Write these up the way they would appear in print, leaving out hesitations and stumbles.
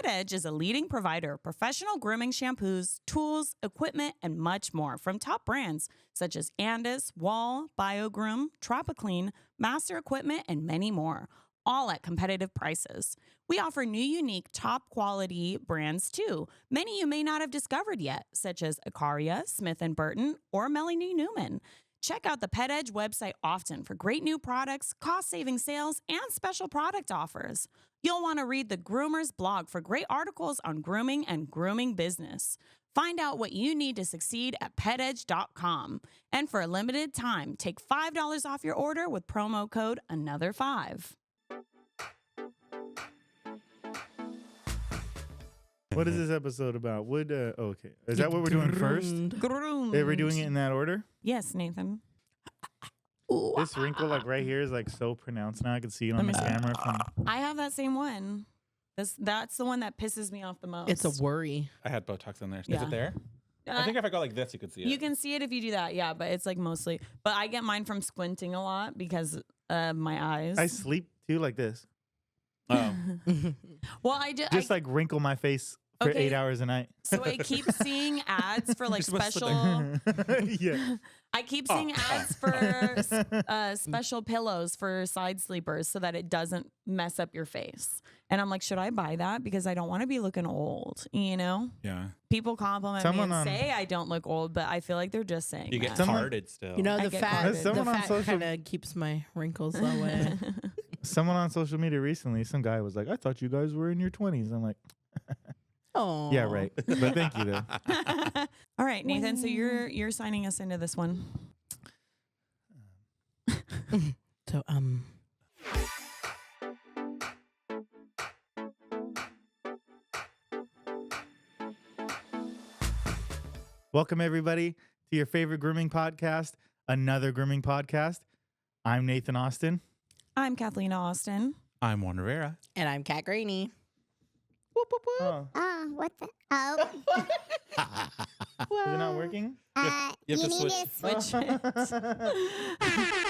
Pet Edge is a leading provider of professional grooming shampoos, tools, equipment, and much more from top brands such as Andis, Wall, BioGroom, Tropiclean, Master Equipment, and many more, all at competitive prices. We offer new, unique, top quality brands too. Many you may not have discovered yet, such as Icaria, Smith & Burton, or Melanie Newman. Check out the Pet Edge website often for great new products, cost-saving sales, and special product offers. You'll want to read the Groomer's blog for great articles on grooming and grooming business. Find out what you need to succeed at petedge.com. And for a limited time, take $5 off your order with promo code ANOTHER5. What is this episode about? Okay. Is that what we're doing first? Groomed. Are we doing it in that order? Yes, Nathan. This wrinkle like right here is like so pronounced now. I can see it on the camera. I have that same one. That's the one that pisses me off the most. It's a worry. I had Botox in there. Yeah. Is it there? I think if I go like this, you could see it. You can see it if you do that, yeah, but it's like mostly. But I get mine from squinting a lot because my eyes. I sleep too like this. Oh. Well, I do. Just like wrinkle my face for 8 hours a night. So I keep seeing ads for like special. Yeah. I keep seeing ads for special pillows for side sleepers so that it doesn't mess up your face. And I'm like, should I buy that? Because I don't want to be looking old, you know? Yeah. People compliment me and say I don't look old, but I feel like they're just saying You get that. carded still. You know, I the get fat, carded. the Someone on fat social- kind of keeps my wrinkles away. Someone on social media recently, some guy was like, I thought you guys were in your 20s. I'm like, Oh, yeah, right. But thank you, though. All right, Nathan, so you're signing us into this one. So Welcome, everybody, to your favorite grooming podcast, another grooming podcast. I'm Nathan Austin. I'm Kathleen Austin. I'm Juan Rivera. and I'm Kat Graney. Whoop, whoop, whoop. Oh, what the? Oh, Is it not working? You have to need switch. to Which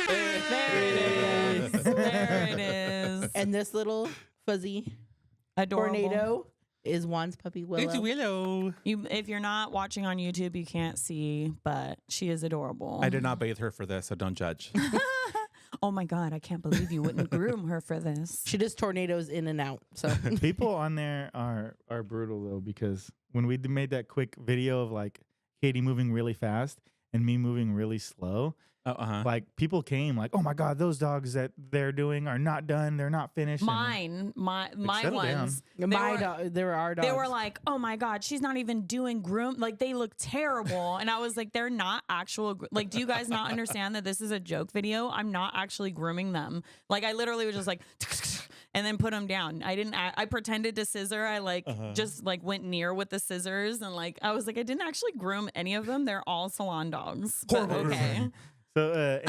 there it is. There it is. And this little fuzzy Adorable. tornado is Juan's puppy Willow. It's Willow. If you're not watching on YouTube, you can't see, but she is adorable. I did not bathe her for this, so don't judge. Oh my God, I can't believe you wouldn't groom her for this. She does tornadoes in and out. So People on there are brutal, though, because when we made that quick video of like Katie moving really fast and me moving really slow, like people came like, oh my God, those dogs that they're doing are not done. They're not finished. My settle ones. there were our dogs. They were like, oh my God, she's not even doing groom. Like they look terrible. And I was like, they're not actual. Like, do you guys not understand that this is a joke video? I'm not actually grooming them. Like I literally was just like, and then put them down. I pretended to scissor. I just like went near with the scissors. And like, I was like, I didn't actually groom any of them. They're all salon dogs. But okay. So,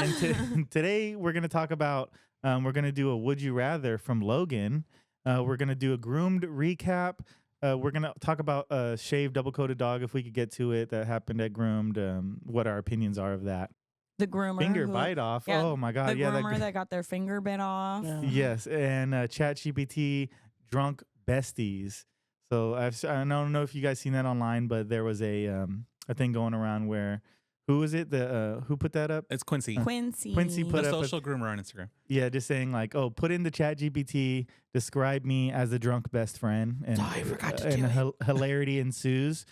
today we're going to talk about, we're going to do a Would You Rather from Logan. We're going to do a groomed recap. We're going to talk about a shaved double-coated dog, if we could get to it, that happened at Groomed, what our opinions are of that. The groomer. Finger bite off. Yeah, oh, my God. The groomer that got their finger bit off. Yeah. Yes, and ChatGPT drunk besties. So I don't know if you guys seen that online, but there was a thing going around where, who was it? Who put that up? It's Quincy. Quincy put The up social groomer on Instagram. Yeah, just saying like, oh, put in the ChatGPT, describe me as a drunk best friend, and I forgot to and do it. Hilarity ensues.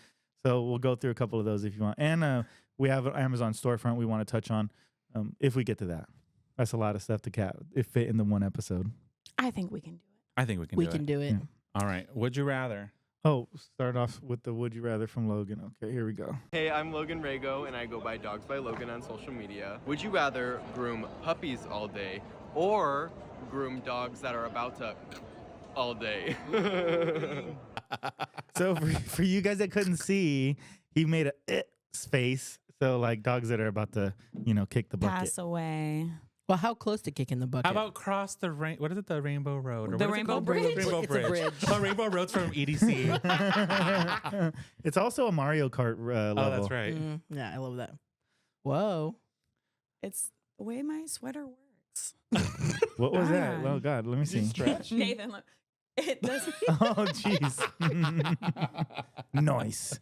So we'll go through a couple of those if you want, and we have an Amazon storefront we want to touch on if we get to that. That's a lot of stuff to fit in the one episode. I think we can do it. I think we can do it. Yeah. All right. Would you rather? Oh, start off with the Would You Rather from Logan. Okay, here we go. Hey, I'm Logan Rago, and I go by Dogs by Logan on social media. Would you rather groom puppies all day or groom dogs that are about to all day? So for you guys that couldn't see, he made a face. So like dogs that are about to, kick the bucket. Pass away. Well, how close to kicking the bucket? How about cross the what is it? The Rainbow Road? Or The what is it Rainbow called? Bridge? Rainbow It's a Bridge. bridge. Oh, Rainbow Road's from EDC. It's also a Mario Kart level. Oh, that's right. Yeah, I love that. Whoa. It's the way my sweater works. What was that? God. Oh God, let me see. Stretch. Nathan, look. It does. Oh, jeez. Nice.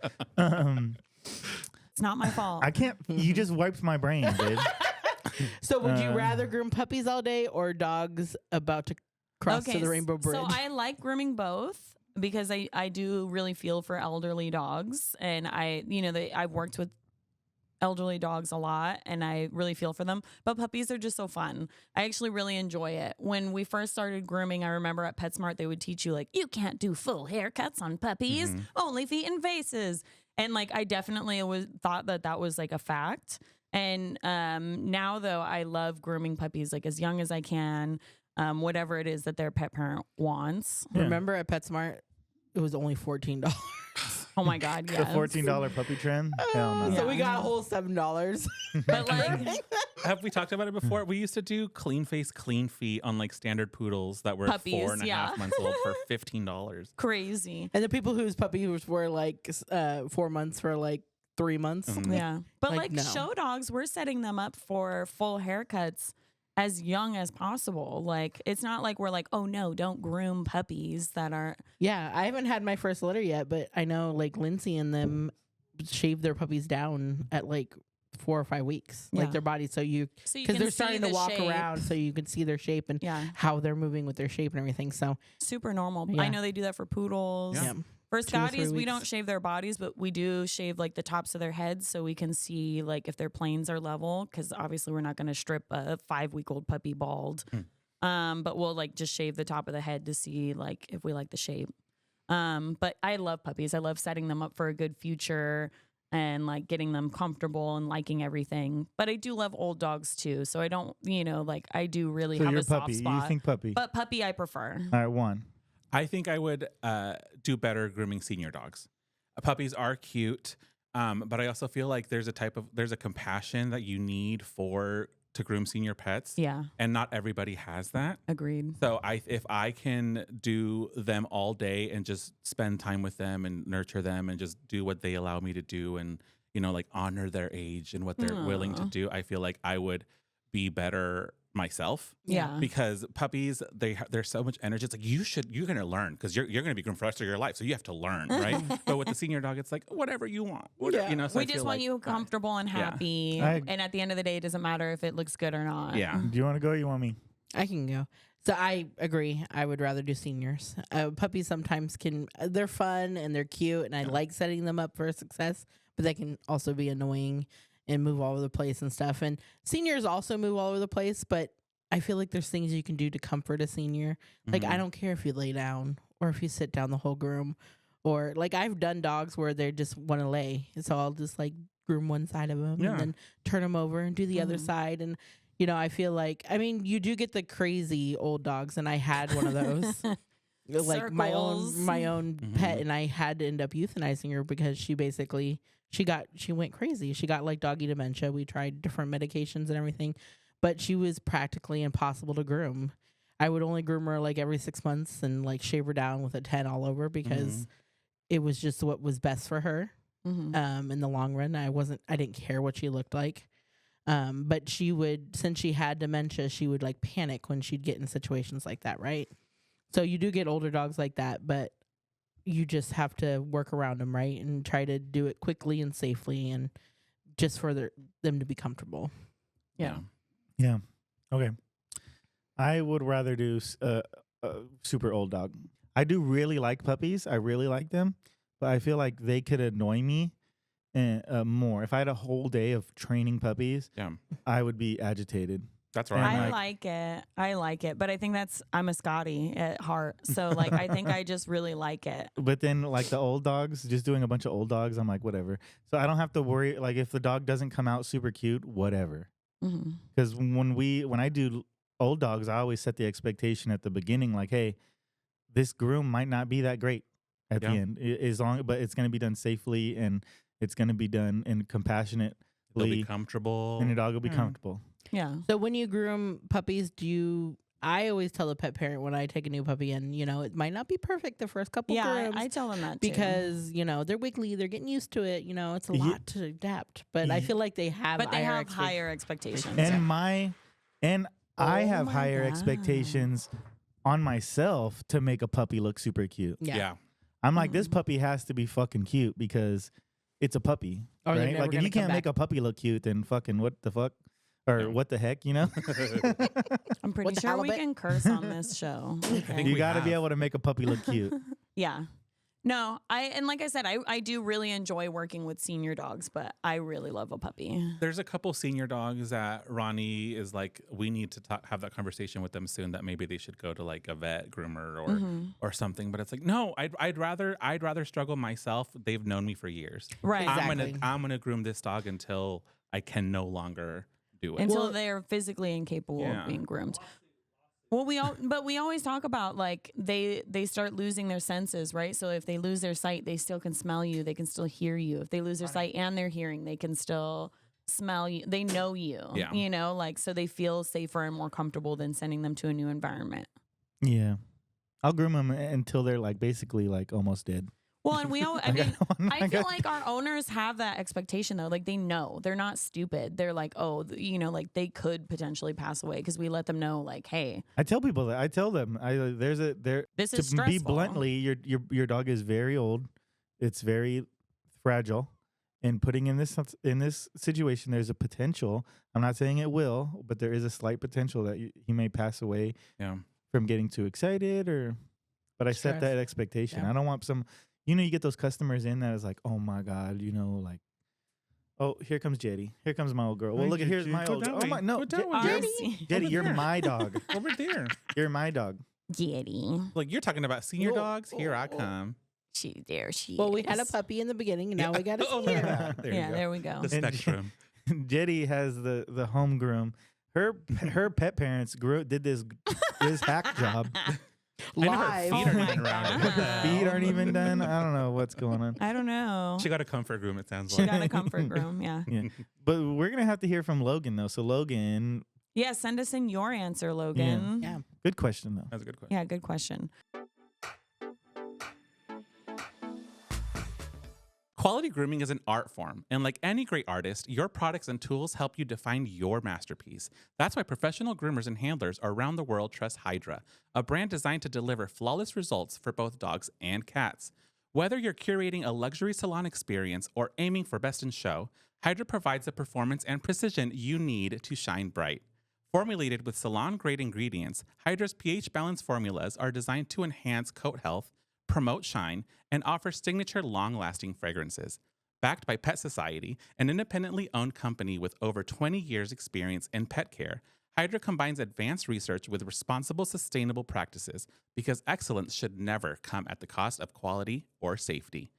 It's not my fault. I can't. You just wiped my brain, dude. So would you rather groom puppies all day or dogs about to cross to the Rainbow Bridge? So I like grooming both because I do really feel for elderly dogs, and I've worked with elderly dogs a lot, and I really feel for them. But puppies are just so fun. I actually really enjoy it. When we first started grooming, I remember at PetSmart they would teach you like, you can't do full haircuts on puppies, only feet and faces. And like I definitely thought that was like a fact. And now though I love grooming puppies like as young as I can, whatever it is that their pet parent wants. Yeah. Remember at PetSmart, it was only $14. Oh my God, The yes. $14 puppy trim. Hell no. So we got a whole $7. But like Have we talked about it before? We used to do clean face, clean feet on like standard poodles that were Puppies, 4.5 months old for $15. crazy. And the people whose puppies were like 4 months for like 3 months. Yeah. But Like, like no. show dogs, we're setting them up for full haircuts as young as possible. Like it's not like we're like, oh no, don't groom puppies that are Yeah, I haven't had my first litter yet, but I know like Lindsay and them shave their puppies down at like 4 or 5 weeks, Yeah. like their bodies. So so you because can they're see starting to the walk shape. around, so you can see their shape and Yeah. how they're moving with their shape and everything. So Super normal. Yeah. I know they do that for poodles. Yeah. yeah, For 2 or 3 Scotties, we weeks. don't shave their bodies, but we do shave like the tops of their heads so we can see like if their planes are level. Because obviously we're not going to strip a 5-week-old puppy bald. But we'll like just shave the top of the head to see like if we like the shape. But I love puppies. I love setting them up for a good future and like getting them comfortable and liking everything. But I do love old dogs too. So I don't, like I do really So have you're a soft puppy. spot. You think puppy. But puppy I prefer. All right, one. I think I would do better grooming senior dogs. Puppies are cute, but I also feel like there's a compassion that you need to groom senior pets. Yeah, And not everybody has that. agreed. So if I can do them all day and just spend time with them and nurture them and just do what they allow me to do and, like honor their age and what they're willing to Aw. do, I feel like I would be better myself. Yeah. Because puppies, there's so much energy. It's like you're gonna learn because you're gonna be groomed for the rest of your life, so you have to learn, right? But with the senior dog, it's like whatever you want, whatever, Yeah. So We I just feel want like, you comfortable and happy. I- And at the end of the day, it doesn't matter if it looks good or not. Yeah. Do you want to go or you want me? I can go. So I agree. I would rather do seniors. Puppies sometimes they're fun and they're cute, and I like setting them up for success, but they can also be annoying and move all over the place and stuff. And seniors also move all over the place, but I feel like there's things you can do to comfort a senior. Like, I don't care if you lay down or if you sit down the whole groom, or like I've done dogs where they just want to lay. So I'll just like groom one side of them Yeah. and then turn them over and do the other Mhm. side. And, I feel like, you do get the crazy old dogs, and I had one of those. Like my Circles. own pet, and I had to end up euthanizing her because she went crazy. She got like doggy dementia. We tried different medications and everything, but she was practically impossible to groom. I would only groom her like every 6 months and like shave her down with a 10 all over because it was just what was best for her. Mhm. In the long run, I didn't care what she looked like. But since she had dementia, she would like panic when she'd get in situations like that, right? So you do get older dogs like that, but you just have to work around them, right? And try to do it quickly and safely and just for them to be comfortable. Yeah. Yeah. Okay. I would rather do a super old dog. I do really like puppies. I really like them, but I feel like they could annoy me more. If I had a whole day of training puppies, Yeah. I would be agitated. That's And right. I like- like it, but I think I'm a Scottie at heart. So like, I think I just really like it. But then like the old dogs, just doing a bunch of old dogs, I'm like, whatever. So I don't have to worry. Like if the dog doesn't come out super cute, whatever. Mhm. Because when I do old dogs, I always set the expectation at the beginning, like, hey, this groom might not be that great at the Yeah. end, but it's going to be done safely and it's going to be done in compassionately, They'll be comfortable. and the dog will be Hmm. comfortable. Yeah. So when you groom puppies, I always tell the pet parent when I take a new puppy in, it might not be perfect the first couple Yeah, grooms. I tell them that too. because they're wiggly, they're getting used to it. It's a Ye- lot to adapt, but I Ye- feel like they have but they have expect- higher expectations. And I Oh have my higher God. expectations on myself to make a puppy look super cute. Yeah. I'm like, this puppy has to be fucking cute because it's a puppy, Or they're right? never Like, if gonna you come can't make back. a puppy look cute, then fucking what the fuck? Or Yeah. what the heck, you know? I'm pretty What the sure we halibut? can curse on this show. Okay. You we got to be have. able to make a puppy look cute. Yeah. No, and like I said, I do really enjoy working with senior dogs, but I really love a puppy. There's a couple senior dogs that Ronnie is like, we need to have that conversation with them soon. That maybe they should go to like a vet groomer or something. But it's like, no, I'd rather struggle myself. They've known me for years. Right. Exactly. I'm gonna groom this dog until I can no longer do it. Until they're physically incapable Yeah. of being groomed. Well, but we always talk about like they start losing their senses, right? So if they lose their sight, they still can smell you. They can still hear you. If they lose their sight and their hearing, they can still smell you. They know you. Yeah. You know, like so they feel safer and more comfortable than sending them to a new environment. Yeah. I'll groom them until they're like basically like almost dead. Well, and we all, I Like, mean, I like, feel like our owners have that expectation though. Like they know, they're not stupid. They're like, oh, you know, like they could potentially pass away because we let them know, like, hey, I tell people that. I tell them this is to be stressful. bluntly, your dog is very old. It's very fragile. And putting in this situation, there's a potential. I'm not saying it will, but there is a slight potential that he may pass away Yeah. from getting too excited but I set Stress. that expectation. Yeah. I don't want you get those customers in that is like, oh my God, like, oh, here comes Jetty. Here comes my old girl. Well, Hi, look, here's Jetty. my Go old that girl. Oh way. my, no, Go that way, Jetty, Jetty. Jetty, Over you're there. my dog. Over there. You're my dog. Jetty. Like you're talking about senior Oh, dogs. Here I oh, oh. come. She Well, we had a is. puppy in the beginning, and now we got a Oh, senior look at dog. that. There Yeah, you go. there we go. The And- spectrum. Jetty has the home groom. Her pet parents did this hack job. Live. feet Oh aren't my even rounded. What the God. Feet hell? aren't even done. I don't know what's going on. I don't know. She got a comfort room. It sounds She like. got a comfort room. Yeah. Yeah. But we're gonna have to hear from Logan though. So Logan, Yeah. Send us in your answer, Logan. Yeah. good question though. That's a good question. Yeah. Good question. Quality grooming is an art form, and like any great artist, your products and tools help you define your masterpiece. That's why professional groomers and handlers around the world trust Hydra, a brand designed to deliver flawless results for both dogs and cats. Whether you're curating a luxury salon experience or aiming for best in show, Hydra provides the performance and precision you need to shine bright. Formulated with salon-grade ingredients, Hydra's pH-balanced formulas are designed to enhance coat health, promote shine, and offer signature long-lasting fragrances. Backed by Pet Society, an independently owned company with over 20 years' experience in pet care, Hydra combines advanced research with responsible, sustainable practices because excellence should never come at the cost of quality or safety.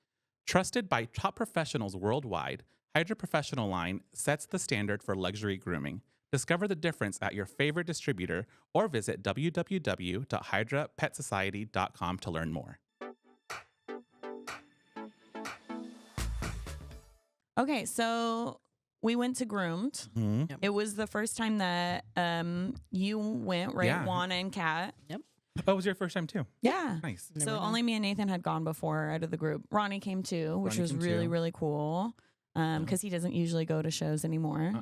Trusted by top professionals worldwide, Hydra Professional line sets the standard for luxury grooming. Discover the difference at your favorite distributor or visit www.hydrapetsociety.com to learn more. Okay. So we went to Groomed. Mm-hmm. It was the first time that you went, right? Yeah. Juana and Kat. Oh, it was your first time too? Yeah. Nice. So Never know. only me and Nathan had gone before out of the group. Ronnie came too, which Ronnie was came really, too. really cool. Because he doesn't usually go to shows anymore.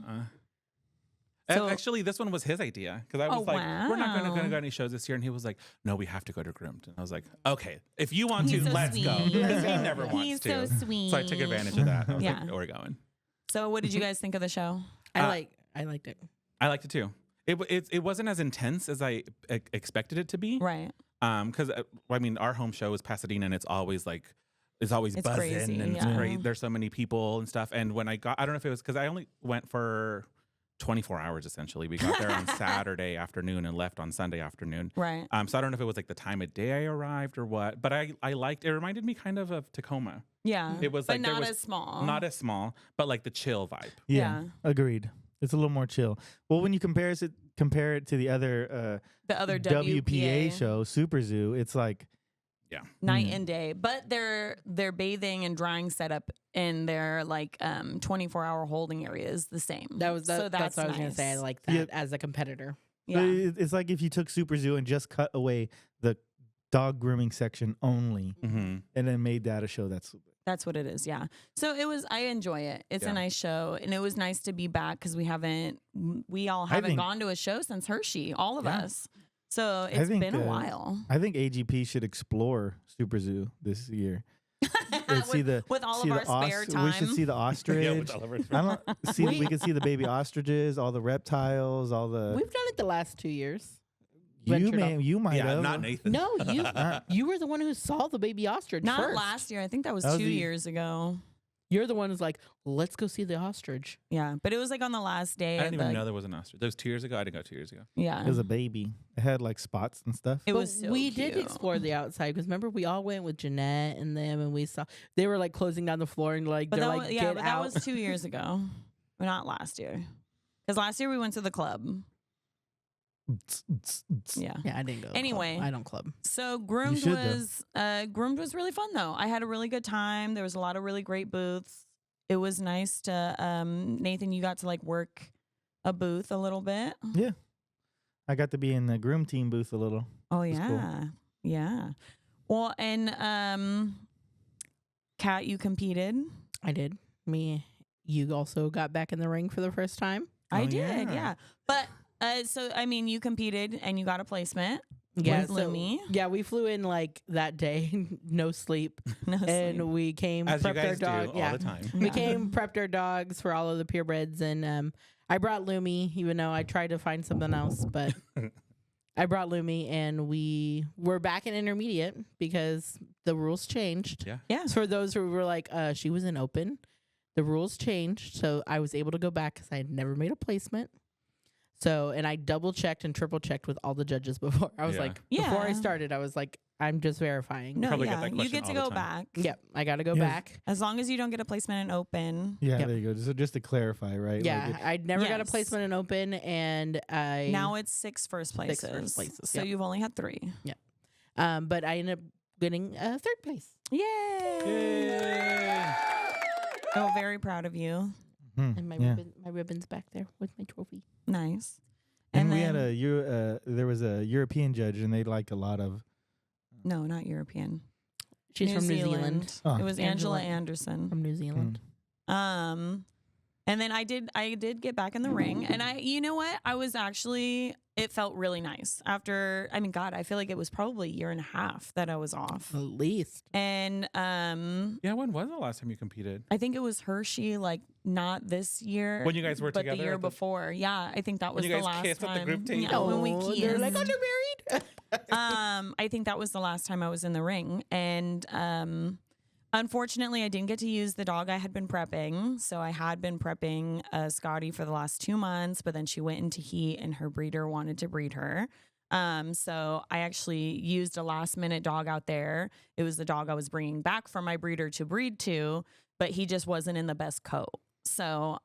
So- Actually, this one was his idea because I was Oh, like, "We're not going to wow. go to any shows this year," and he was like, "No, we have to go to Groomed." And I was like, "Okay, if you want He's to, so let's go." sweet. Because he never wants He's to. so sweet. So I took advantage of that. I was Yeah. like, "Oh, we're going." So what did you guys think of the show? I liked it. I liked it too. It wasn't as intense as I expected it to be. Right. Because I mean, our home show is Pasadena, and it's always buzzing crazy, and it's yeah. great. There's so many people and stuff. And when I don't know if it was because I only went for 24 hours essentially. We got there on Saturday afternoon and left on Sunday afternoon. Right. So I don't know if it was like the time of day I arrived or what, but I liked it. Reminded me kind of Tacoma. Yeah. It was but like there not was as small. Not as small, but like the chill vibe. Yeah, Yeah. agreed. It's a little more chill. Well, when you compare it to the other the other WPA show, Super Zoo, it's like night and day. But their bathing and drying setup in their 24-hour holding area is the same. That's what I was nice. gonna say. I like that Yeah. as a competitor. Yeah. it's like if you took Super Zoo and just cut away the dog grooming section only, Mm-hmm. and then made that a show That's what it is. Yeah. So I enjoy it. It's Yeah. a nice show. And it was nice to be back because we all haven't think- gone to a show since Hershey, all of Yeah. us. So it's think, been a while. I think AGP should explore Super Zoo this year. And see the with all see of the our spare time. We should see the ostrich. Yeah, with all of our I don't see. We can see the baby ostriches, all the reptiles, all the. We've done it the last 2 years. You ventured may, off. you might Yeah, have. not Nathan. No, you were the one who saw the baby ostrich Not first. last year. I think that was That was 2 the- years ago. You're the one who's like, let's go see the ostrich. Yeah, but it was like on the last day. I didn't of even the- know there was an ostrich. That was 2 years ago. I didn't go 2 years ago. Yeah, It was a baby. It had like spots and stuff. it But was. So we did cute. explore the outside because remember we all went with Jeanette and them and we saw they were like closing down the floor and like But they're that like was, yeah, get but out. that was 2 years ago, but not last year. Because last year we went to the club. Yeah. Yeah, I didn't go. to the club. Anyway. I don't club. So Groomed should, though. Groomed was really fun though. I had a really good time. There was a lot of really great booths. It was nice to Nathan, you got to like work a booth a little bit. Yeah. I got to be in the groom team booth a little. Oh was yeah. cool. Yeah. Well, and Kat, you competed. I did. You also got back in the ring for the first time. I Oh, did, yeah. yeah. But so I mean you competed and you got a placement. Yeah, With Lumi. yeah, we flew in like that day, no sleep, No sleep. and we came As you prepped our guys do dog. all Yeah, the time. we Yeah. came prepped our dogs for all of the purebreds, and I brought Lumi, even though I tried to find something else, but I brought Lumi, and we were back in intermediate because the rules changed. Yeah. Yeah. So for those who were like, she was in open, the rules changed, so I was able to go back because I had never made a placement. So, and I double checked and triple checked with all the judges before. I was Yeah. like, before I Yeah. started, I was like, I'm just verifying. No, Probably get yeah. that You question get to all the go time. back. Yep, I got to go Yes. back. As long as you don't get a placement in open. Yeah, Yep. there you go. So just to clarify, right? Yeah, Like I'd never got a Yes. placement in open, and I Now it's 6 first places. first places, So yep. you've only had 3. but I ended up getting third place. Yay! Oh, very proud of you. And yeah. my ribbon's back there with my trophy. Nice. And we then- had there was a European judge, and they liked a lot of. No, not European. She's from New Zealand. Oh. It was Angela Angela. Anderson. From New Zealand. And then I did get back in the ring, and you know what? It felt really nice after. I mean, God, I feel like it was probably a year and a half that I was off, At least. and Yeah, when was the last time you competed? I think it was Hershey, like not this year. When you guys were but together the year at the- before. Yeah, I think that was you the guys last kissed at time. the group table? Yeah, when we Oh, kissed. they're like, oh, they're married. I think that was the last time I was in the ring, and unfortunately, I didn't get to use the dog I had been prepping. So I had been prepping Scotty for the last 2 months, but then she went into heat, and her breeder wanted to breed her. So I actually used a last minute dog out there. It was the dog I was bringing back from my breeder to breed to, but he just wasn't in the best coat. So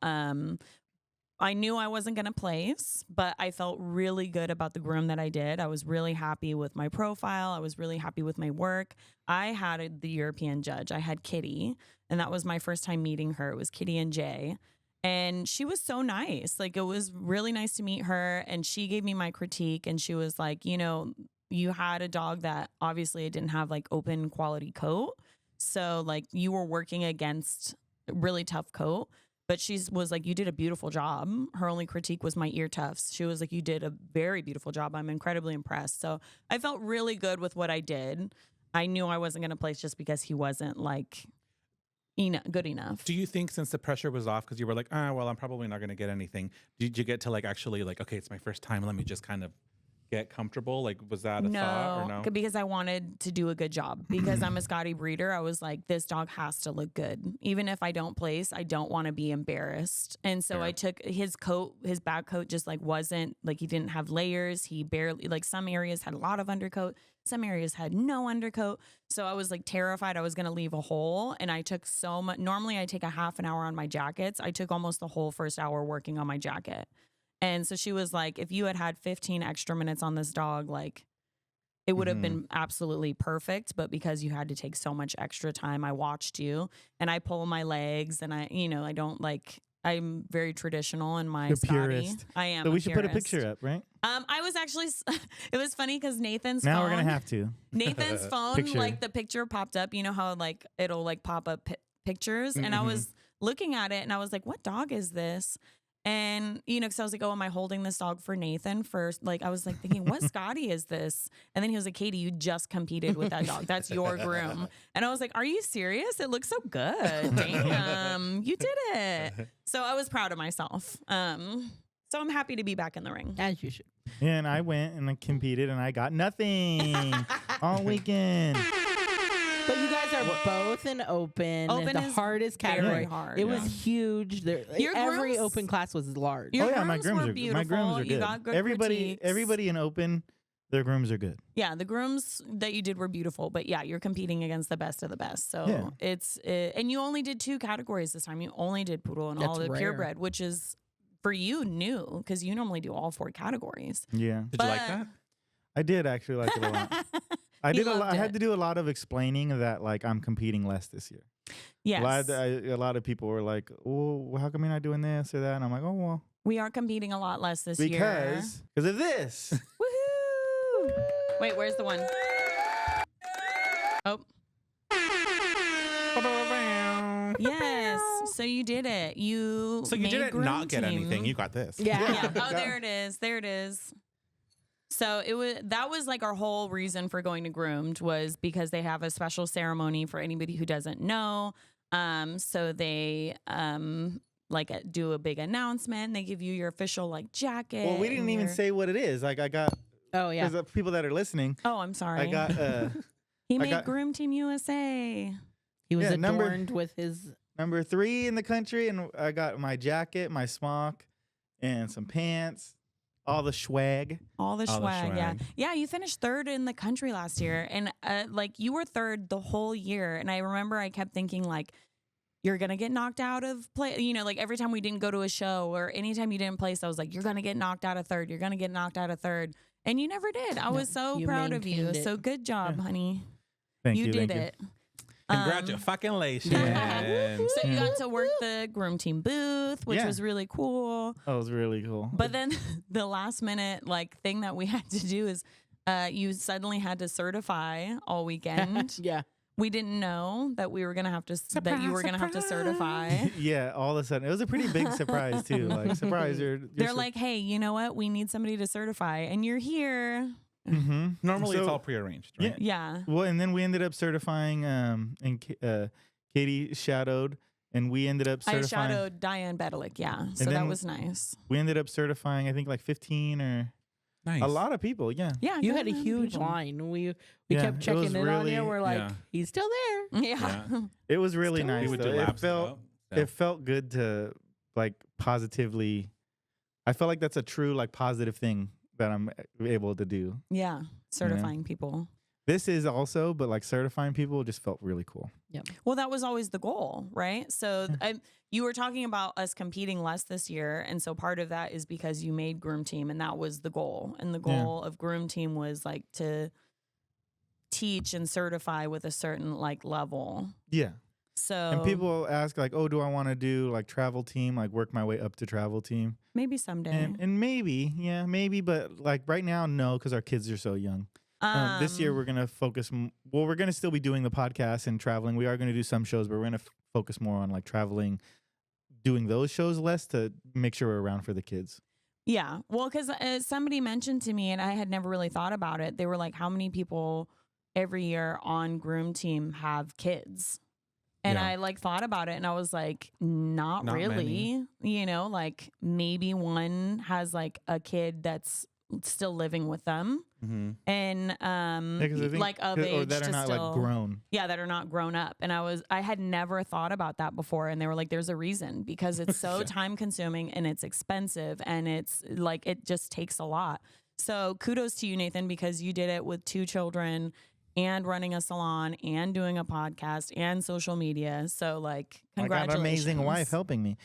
I knew I wasn't going to place, but I felt really good about the groom that I did. I was really happy with my profile. I was really happy with my work. I had the European judge. I had Kitty, and that was my first time meeting her. It was Kitty and Jay. And she was so nice. Like, it was really nice to meet her. And she gave me my critique, and she was like, you know, you had a dog that obviously didn't have like open quality coat. So like you were working against a really tough coat. But she was like, you did a beautiful job. Her only critique was my ear tufts. She was like, you did a very beautiful job. I'm incredibly impressed. So I felt really good with what I did. I knew I wasn't going to place just because he wasn't like good enough. Do you think since the pressure was off, because you were like, well, I'm probably not going to get anything, did you get to like actually like, okay, it's my first time, let me just kind of get comfortable? Like, was that a thought or no? Because I wanted to do a good job. Because I'm a Scotty breeder, I was like, this dog has to look good. Even if I don't place, I don't want to be embarrassed. And so Fair. I took his coat, his back coat just like wasn't like, he didn't have layers. He barely, like some areas had a lot of undercoat. Some areas had no undercoat. So I was like terrified I was going to leave a hole. And I took so much. Normally I take a half an hour on my jackets. I took almost the whole first hour working on my jacket. And so she was like, if you had had 15 extra minutes on this dog, like it would have been absolutely perfect. But because you had to take so much extra time, I watched you and I pull my legs and I don't like, I'm very traditional in my You're Scotty. purist. I am. So a we should put a purist. picture up, right? I was actually, it was funny because Nathan's Now phone. we're gonna have to. Nathan's phone, Picture. like the picture popped up. You know how like it'll like pop up pictures, and I was looking at it, and I was like, "What dog is this?" And, you know, because I was like, oh, am I holding this dog for Nathan first? Like, I was like thinking, what Scotty is this? And then he was like, Katie, you just competed with that dog. That's your groom. And I was like, are you serious? It looks so good. Damn, you did it. So I was proud of myself. So I'm happy to be back in the ring. As you should. And I went and I competed and I got nothing all weekend. But you guys are both in open. Open the is hardest very category. hard. It was huge. Every grooms- open class was large. Your Oh yeah, my grooms were grooms are beautiful. my grooms are You good. got good Everybody critiques. in open, their grooms are good. Yeah, the grooms that you did were beautiful, but yeah, you're competing against the best of the best. So Yeah. it's and you only did 2 categories this time. You only did poodle and all That's the rare. purebred, which is for you new because you normally do all 4 categories. Yeah, Did you like But- that? I did actually like it a lot. I He did a lot. loved I had it. to do a lot of explaining that like I'm competing less this year. Yes, A lot of people were like, "Oh, how come you're not doing this or that?" And I'm like, "Oh well, we are competing a lot less this year. because of this." Woohoo! Wait, where's the one? Oh, yes. So you did it. You So you made didn't groom not get team. anything. You got this. Yeah. Yeah. Oh, there it is. There it is. So that was like our whole reason for going to Groomed was because they have a special ceremony for anybody who doesn't know. So they do a big announcement. They give you your official like jacket. Well, we didn't and even your- say what it is. Like I got Oh yeah. because people that are listening, Oh, I'm sorry. I got he I made got- Groom Team USA. He was yeah, number- adorned with his. number 3 in the country, and I got my jacket, my smock, and some pants, all the swag. All the All the swag, yeah. swag. Yeah, you finished 3rd in the country last year. And like you were 3rd the whole year. And I remember I kept thinking like, you're going to get knocked out of play. You know, like every time we didn't go to a show or anytime you didn't place, I was like, you're going to get knocked out of 3rd. You're going to get knocked out of 3rd. And you never did. I was so you proud of you. maintained it. So good job, honey. Thank you. did thank it. Congratulations. So you got to work the Groom Team booth, which Yeah. was really cool. You. That was really cool. But then the last minute like thing that we had to do is you suddenly had to certify all weekend. Yeah. We didn't know that we were gonna have to that you were gonna have to certify. yeah, all of a sudden it was a pretty big surprise too. Like surprise, They're like, hey, you know what? We need somebody to certify, and you're here. mm-hmm. Normally it's So- all prearranged, right? Yeah. Well, and then we ended up certifying, and Katie shadowed, and we ended up I certifying. shadowed Diane Bedelik, yeah. So then- that was nice. We ended up certifying, I think, like 15 or Nice. a lot of people. Yeah, Yeah. You good had a amount of huge people. line. We Yeah, kept it checking was in on you. really- We're like, Yeah. he's still there. Yeah. it was really Still nice. You would though. do laps. It though. felt good to like positively. I felt like that's a true like positive thing that I'm able to do. Yeah. Certifying people. This is also, but like certifying people just felt really cool. Well, that was always the goal, right? So you were talking about us competing less this year. And so part of that is because you made Groom Team and that was the goal. And the goal of Groom Team was like to teach and certify with a certain like level. Yeah. So And people ask like, oh, do I want to do like travel team, like work my way up to travel team? maybe someday. And maybe, yeah, maybe. But like right now, no, because our kids are so young. This year, we're going to focus. Well, we're going to still be doing the podcast and traveling. We are going to do some shows, but we're going to focus more on like traveling, doing those shows less to make sure we're around for the kids. Yeah. Well, because somebody mentioned to me, and I had never really thought about it. They were like, how many people every year on Groom Team have kids? And Yeah. I like thought about it and I was like, not Not really. You know, like maybe one has like a kid that's still living with them Mm-hmm. and Yeah, 'cause I think- like of or age that are to not still, like grown. yeah, that are not grown up. And I had never thought about that before. And they were like, there's a reason because it's so time consuming and it's expensive and it's like, it just takes a lot. So kudos to you, Nathan, because you did it with 2 children and running a salon and doing a podcast and social media. So like, I got congratulations. an amazing wife helping me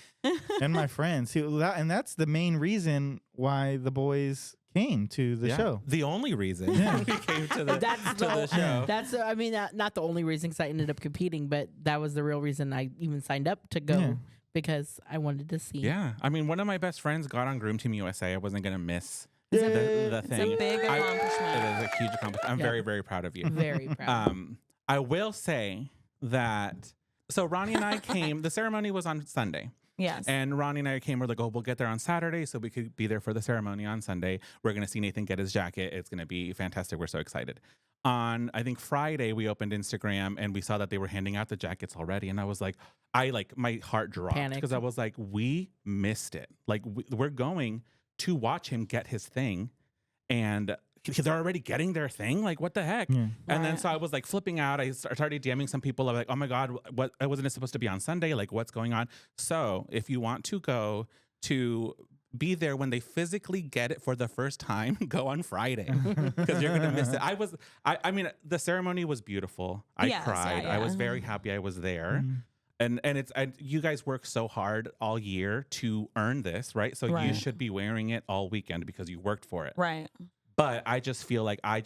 and my friends. And that's the main reason why the boys came to the show. The only reason Yeah. we came to the That's to the show. That's I mean not the only reason because I ended up competing, but that was the real reason I even signed up to go Yeah. because I wanted to see. Yeah, I mean, one of my best friends got on Groom Team USA. I wasn't gonna miss It's a, Yay. the it's thing. a big I- accomplishment. It is a huge accomplishment. I'm Yeah. very, very proud of you. Very proud. I will say that. So Ronnie and I came. The ceremony was on Sunday. Yes. And Ronnie and I came. We're like, oh, we'll get there on Saturday so we could be there for the ceremony on Sunday. We're going to see Nathan get his jacket. It's going to be fantastic. We're so excited. On, I think, Friday, we opened Instagram and we saw that they were handing out the jackets already. And I was like, my heart dropped because I was like, we missed it. Like, we're going to watch him get his thing. And they're already getting their thing. Like, what the heck? Yeah. And then so I was like flipping out. I started DMing some people. I was like, oh my God, what wasn't it supposed to be on Sunday? Like, what's going on? So if you want to go to be there when they physically get it for the first time, go on Friday because you're gonna miss it. I mean, the ceremony was beautiful. I cried. I was very happy I was there. And you guys work so hard all year to earn this, right? So you should be wearing it all weekend because you worked for it. Right. But I just feel like I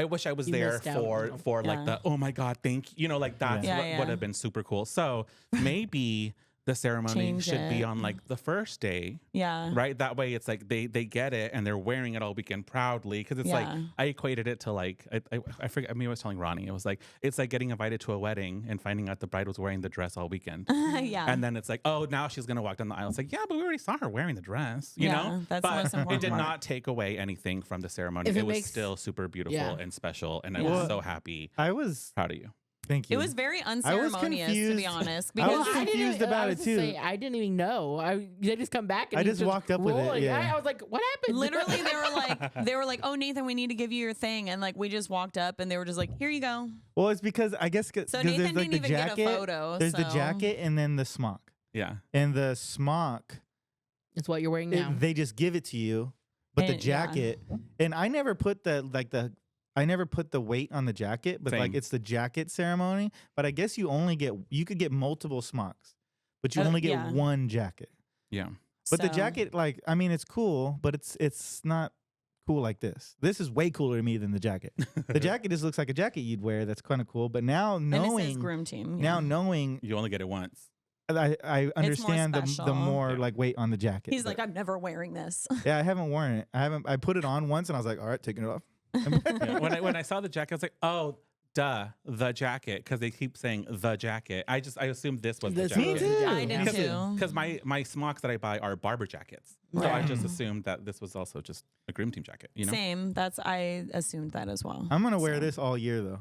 wish I was there for like the, oh my God, thank you. You know, like that's what would have been super cool. So maybe the ceremony should be on like the first day. Yeah. Right. That way it's like they get it and they're wearing it all weekend proudly. Because it's like I equated it to like I forget. I mean, I was telling Ronnie, it was like it's like getting invited to a wedding and finding out the bride was wearing the dress all weekend. And then it's like, oh, now she's gonna walk down the aisle. It's like, yeah, but we already saw her wearing the dress. You know? That's the most important. It did not take away anything from the ceremony. It was still super beautiful and special. And I was so happy. I was proud of you. Thank you. It was very unceremonious, to be honest. Because I was confused about it too. I didn't even know. They just come back and I just walked up with it. Yeah. I was like, what happened? Literally, they were like, oh, Nathan, we need to give you your thing. And like, we just walked up and they were just like, here you go. Well, it's because I guess so Nathan there's like didn't the even jacket. Get a photo. There's the jacket and then the smock. Yeah. And the smock. It's what you're wearing now. They just give it to you. But the jacket, and I never put I never put the weight on the jacket, but like it's the jacket ceremony. But I guess you could get multiple smocks, but you only get one jacket. Yeah. But the jacket, like, I mean, it's cool, but it's not cool like this. This is way cooler to me than the jacket. The jacket just looks like a jacket you'd wear. That's kind of cool. But now knowing, and it says Groom Team. Now knowing, you only get it once. I understand the more like weight on the jacket. He's like, I'm never wearing this. Yeah, I haven't worn it. I put it on once and I was like, all right, taking it off. When I saw the jacket, I was like, oh, duh, the jacket, because they keep saying the jacket. I assumed this was the jacket. Me too. I did too. Because my smocks that I buy are barber jackets, so I just assumed that this was also just a Groom Team jacket. You know, same. I assumed that as well. I'm gonna wear this all year though.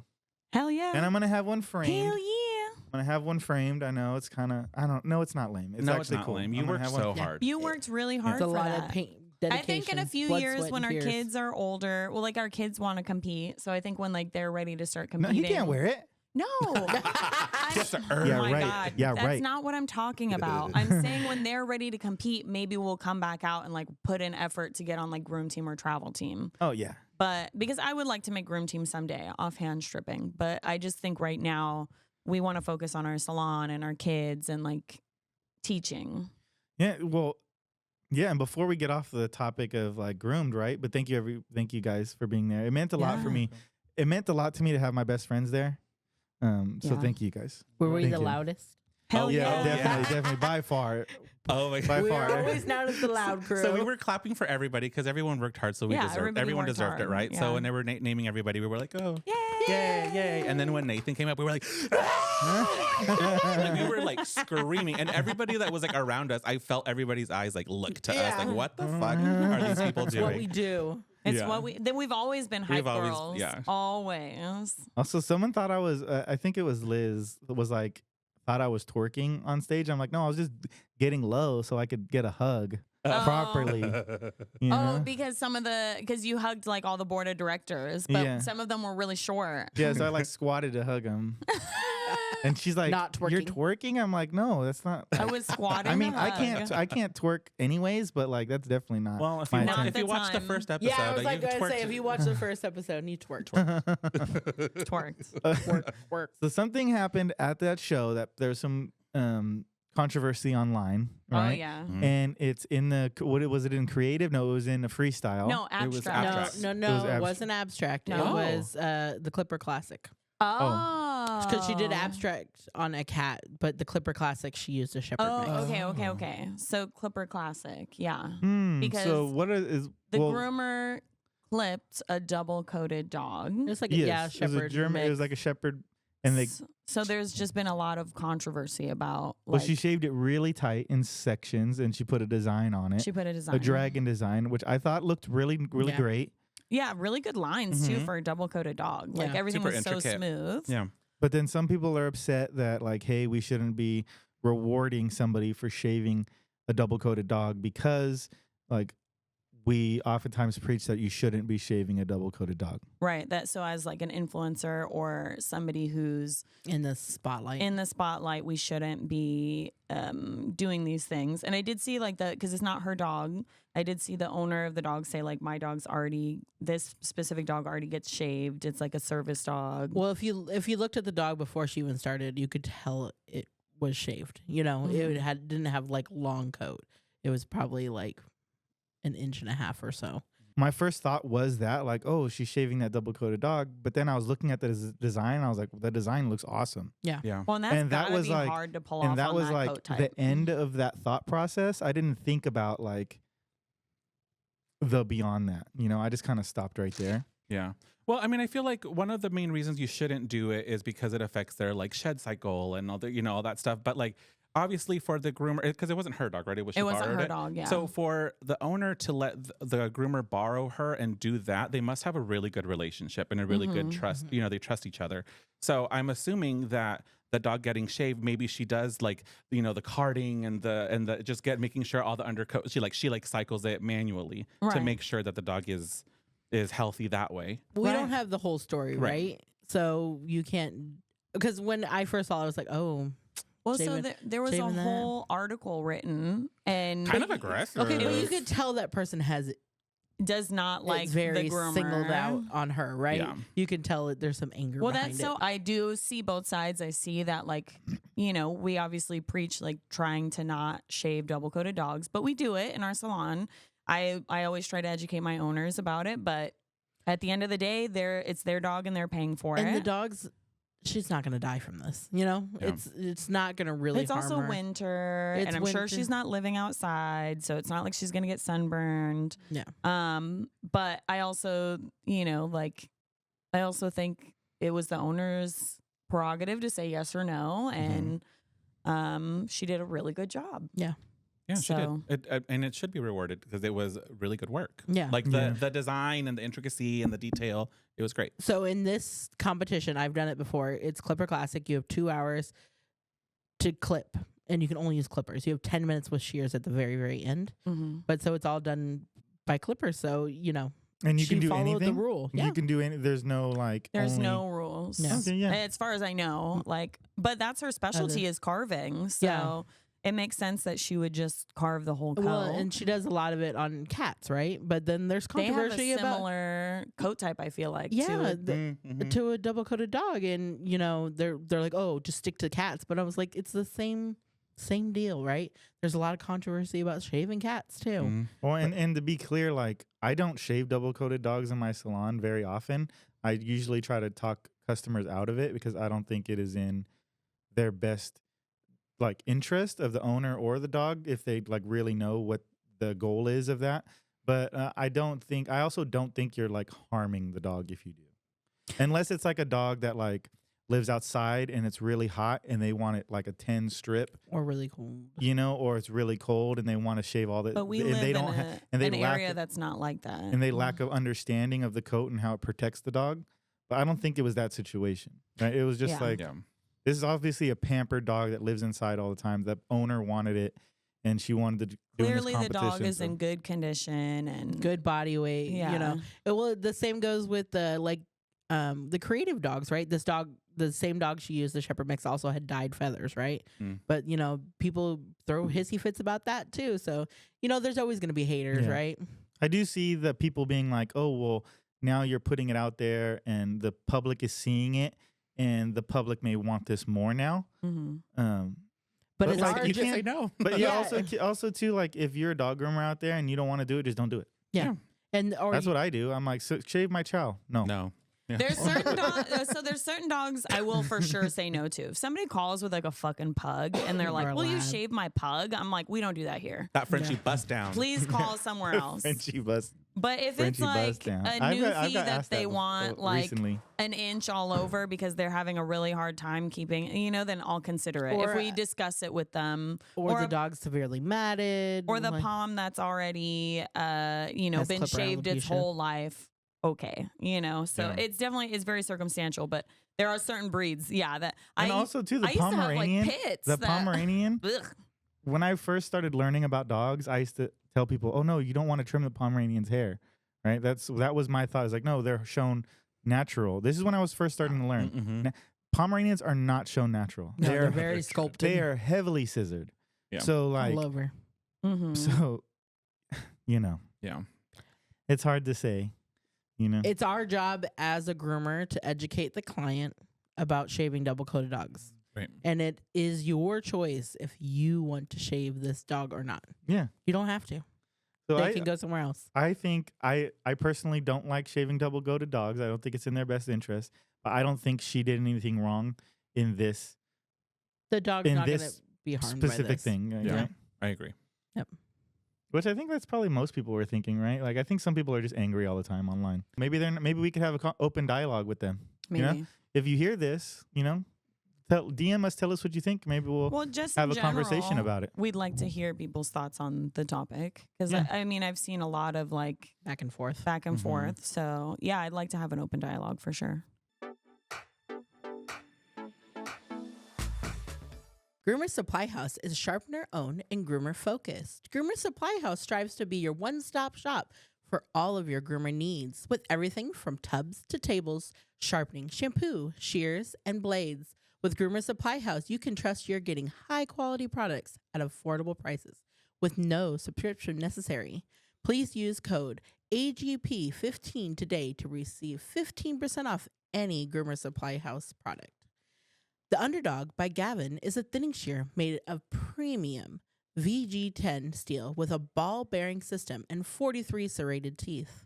Hell yeah! And I'm gonna have one framed. Hell yeah! I'm gonna have one framed. I know it's kind of. I don't know. It's not lame. It's actually not cool. lame. You worked so hard. You worked really hard. It's a for lot that. of paint. I think in a few years when our kids are older, well, like our kids want to compete. So I think when like they're ready to start competing. No, he can't wear it. No. Yeah, oh my right. God. Yeah, That's right. not what I'm talking about. I'm saying when they're ready to compete, maybe we'll come back out and like put in effort to get on like Groom Team or Travel Team. Oh, yeah. But because I would like to make Groom Team someday, offhand stripping. But I just think right now we want to focus on our salon and our kids and like teaching. Yeah, well, yeah, and before we get off the topic of like Groomed, right? But thank you guys for being there. It meant a lot for me. It meant a lot to me to have my best friends there. So thank you guys. Were we the loudest? Hell yeah. Definitely by far. Oh my God. By We're far. always known as the loud crew. So we were clapping for everybody because everyone worked hard, so everyone deserved it, right? So when they were naming everybody, we were like, oh, yay. And then when Nathan came up, we were like, like, we were like screaming, and everybody that was like around us, I felt everybody's eyes like look to us, like, what the fuck are these people doing? What we do. It's what we've always been hype girls. Always. Also, someone thought I was, I think it was Liz, was like, thought I was twerking on stage. I'm like, no, I was just getting low so I could get a hug properly. You know? Because you hugged like all the board of directors, but some of them were really short. Yeah, so I like squatted to hug them. And she's like, not twerking. You're twerking? I'm like, no, that's not. I was squatting. I mean, I can't twerk anyways, but like that's definitely not. Well, if you watch the first episode, I was like going to say, if you watch the first episode and you twerked. Twerked. So something happened at that show that there's some controversy online, right? Oh yeah. Mm-hmm. And it's in was it in creative? No, it was in a freestyle. No, abstract. It was abstract. No, it wasn't abstract. No. It was the Clipper Classic. Oh. Because she did abstract on a cat, but the Clipper Classic, she used a shepherd mix. Okay. So Clipper Classic, yeah. Because so what is the groomer clipped a double-coated dog. It was like yes, shepherd it was mix. It was like a shepherd. And they, So there's just been a lot of controversy about. well, Like, she shaved it really tight in sections, and she put a design on it, she put a design. a dragon design, which I thought looked really Yeah. great. Yeah, really good lines too Mhm. for a double coated dog. Like Yeah. everything Super was so intricate. smooth. Yeah. But then some people are upset that like, hey, we shouldn't be rewarding somebody for shaving a double coated dog because like we oftentimes preach that you shouldn't be shaving a double coated dog. Right. That so as like an influencer or somebody who's In the spotlight. in the spotlight, we shouldn't be doing these things. And I did see like because it's not her dog. I did see the owner of the dog say like this specific dog already gets shaved. It's like a service dog. Well, if you looked at the dog before she even started, you could tell it was shaved. You know, it didn't have like long coat. It was probably like an inch and a half or so. My first thought was that like, oh, she's shaving that double coated dog. But then I was looking at the design and I was like, the design looks awesome. Yeah. Well, and that's and that gotta was be like, hard to pull off and that on was that like coat type. the end of that thought process. I didn't think about like the beyond that. You know, I just kind of stopped right there. Yeah. Well, I mean, I feel like one of the main reasons you shouldn't do it is because it affects their like shed cycle and all the, all that stuff. But like, obviously for the groomer, because it wasn't her dog, right? She it wasn't borrowed her it. dog. Yeah. So for the owner to let the groomer borrow her and do that, they must have a really good relationship and a really good trust. You know, they trust each other. So I'm assuming that the dog getting shaved, maybe she does like, the carding and the just making sure all the undercoat, she cycles it manually to Right. make sure that the dog is healthy that way. We Right. don't have the whole story, Right. right? So you can't, because when I first saw it, I was like, oh, well, so shaving- there was a shaving that. whole article written and Kind of aggressive. okay, but you was- could tell that person has does not like it's very the groomer. singled out on her, right? Yeah. You can tell that there's some anger Well, behind that's so it. I do see both sides. I see that like, we obviously preach like trying to not shave double coated dogs, but we do it in our salon. I always try to educate my owners about it, but at the end of the day, it's their dog and they're paying for it. And the dog's, she's not going to die from this. You know, Yeah. it's not going to really. It's harm also her. winter, It's and I'm sure winter. she's not living outside, so it's not like she's gonna get sunburned. Yeah. But I also, I also think it was the owner's prerogative to say yes or no, and she did a really good job. Yeah, she So- did. And it should be rewarded because it was really good work. Yeah. Like Yeah. the design and the intricacy and the detail, it was great. So in this competition, I've done it before. It's Clipper Classic. You have 2 hours to clip, and you can only use clippers. You have 10 minutes with shears at the very, very end. Mm-hmm. But so it's all done by clippers. So And you she can do followed anything. the rule. Yeah. You can do any. There's no like. There's only, no rules. No. Okay, yeah. As far as I know, but that's her specialty is carving. So Yeah. it makes sense that she would just carve the whole coat. Well, and she does a lot of it on cats, right? But then there's they have a controversy about similar coat type, I feel like. yeah, to to a double coated dog, and they're like, oh, just stick to cats. But I was like, it's the same deal, right? There's a lot of controversy about shaving cats too. Mm-hmm. Well, and to be clear, like I don't shave double coated dogs in my salon very often. I usually try to talk customers out of it because I don't think it is in their best like interest of the owner or the dog if they like really know what the goal is of that. But I also don't think you're like harming the dog if you do, unless it's like a dog that like lives outside and it's really hot and they want it like a 10 strip, Or really cold. or it's really cold and they want to shave all the. But we and live they in don't and they an lack area that's not like that. and they lack of understanding of the coat and how it protects the dog. But I don't think it was that situation. Right? It was just Yeah. like Yeah. this is obviously a pampered dog that lives inside all the time. The owner wanted it, and she wanted to do this Clearly, the dog competition, is so- in good condition and Good body weight. Yeah. Well, the same goes with the creative dogs, right? This dog, the same dog she used, the Shepherd mix, also had dyed feathers, right? Mm. But people throw hissy fits about that too. So there's always going to be haters, Yeah. right? I do see the people being like, "Oh, well, now you're putting it out there, and the public is seeing it, and the public may want this more now." Mhm. But But it's like, hard. you just can't- say no. But yeah, Yeah. also too, like if you're a dog groomer out there and you don't want to do it, just don't do it. And or That's what I do. I'm like, so shave my chow. No. No. Yeah. There's certain there's certain dogs I will for sure say no to. If somebody calls with like a fucking pug and they're like, Or a "Will you lab. shave my pug?" I'm like, "We don't do that here. That Frenchie bust down. Please call somewhere else." Frenchie bust But if Frenchie it's like buzz down. a I've newfie got that asked they that want like recently. an inch all over because they're having a really hard time keeping, then I'll consider it. Or, if we discuss it with them. Or the dog's severely matted. Or the like- palm that's already, Has been clipper shaved its alopecia. whole life. Okay. So it's very circumstantial, but there are certain breeds. Yeah. That And also too, the I used to have Pomeranian. like pits. The Pomeranian. Ugh. When I first started learning about dogs, I used to tell people, "Oh no, you don't want to trim the Pomeranian's hair." Right? That was my thought. It's like, no, they're shown natural. This is when I was first starting to learn. Mm-hmm. Pomeranians are not shown natural. No, they're They're very sculpted. they are heavily scissored. Yeah. So like, all over. Mhm. so Yeah. it's hard to say. It's our job as a groomer to educate the client about shaving double-coated dogs. Right. And it is your choice if you want to shave this dog or not. Yeah. You don't have to. So They can go somewhere else. I think I personally don't like shaving double-coated dogs. I don't think it's in their best interest. But I don't think she did anything wrong in this The dog's in not going to this be harmed by specific this. thing. Yeah. Right? I agree. Which I think that's probably most people were thinking, right? Like I think some people are just angry all the time online. Maybe we could have a open dialogue with them. Maybe. You know? If you hear this, DM us, tell us what you think. Maybe we'll just have in a conversation general, about it. We'd like to hear people's thoughts on the topic because Yeah. I've seen a lot of like Back and forth. back and Mhm. forth. So yeah, I'd like to have an open dialogue for sure. Groomer Supply House is sharpener owned and groomer focused. Groomer Supply House strives to be your one-stop shop for all of your groomer needs, with everything from tubs to tables, sharpening, shampoo, shears, and blades. With Groomer Supply House, you can trust you're getting high-quality products at affordable prices with no subscription necessary. Please use code AGP15 today to receive 15% off any Groomer Supply House product. The Underdog by Gavin is a thinning shear made of premium VG10 steel with a ball-bearing system and 43 serrated teeth.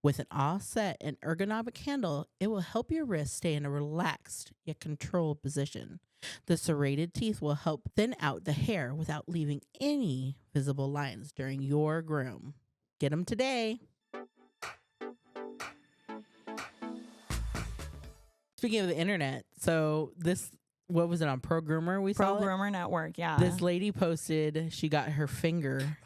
With an offset and ergonomic handle, it will help your wrist stay in a relaxed yet controlled position. The serrated teeth will help thin out the hair without leaving any visible lines during your groom. Get them today. Speaking of the internet, so what was it on Pro Groomer? We Pro saw it? Groomer Network, yeah. This lady posted she got her finger.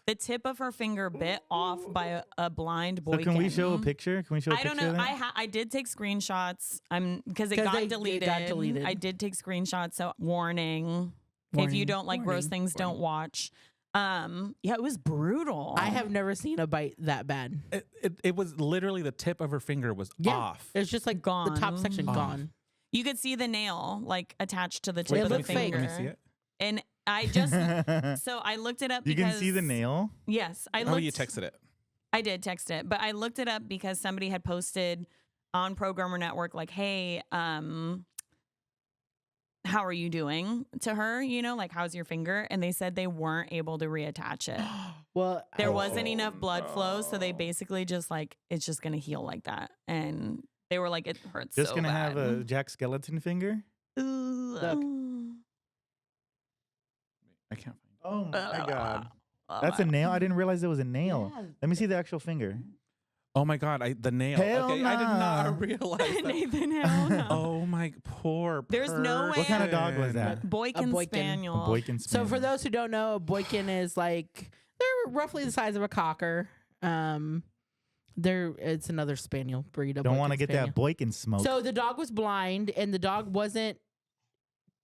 The tip of her finger bit off by a blind boy. So can we show a picture? Can we show a I picture don't know. of that? I did take screenshots. Because it 'Cause got it deleted. got deleted. I did take screenshots. So warning. If you Warning. don't like gross Warning. things, don't watch. It was brutal. I have never seen a bite that bad. It was literally the tip of her finger was Yeah. off. It's just like the top Gone. section Off. gone. You could see the nail like attached to the tip Wait, of it the looked fake. finger. Let me see it. And I just so I looked it up You because can see the nail. Yes, I Oh, looked. you texted it. I did text it, but I looked it up because somebody had posted on Programmer Network like, "Hey, how are you doing?" to her, like, "How's your finger?" And they said they weren't able to reattach it. Well, There wasn't enough blood flow, so they basically just like it's just gonna heal like that. And they were like, "It hurts Just so gonna bad." have a Jack Skeleton finger. Ooh. I can't find it. Oh my god, Oh that's my- a nail. I didn't realize it was a nail. Yeah. Let me see the actual finger. Oh my god, the nail. Hell okay, I did nah. not realize that. Nathan, hell no. Oh my poor. There's no way- What kind of dog was that? Boykin Boykin. Spaniel. A Boykin So for Spaniel. those who don't know, a Boykin is like they're roughly the size of a cocker. It's another spaniel breed. Don't want to get that Boykin smoke. So the dog was blind, and the dog wasn't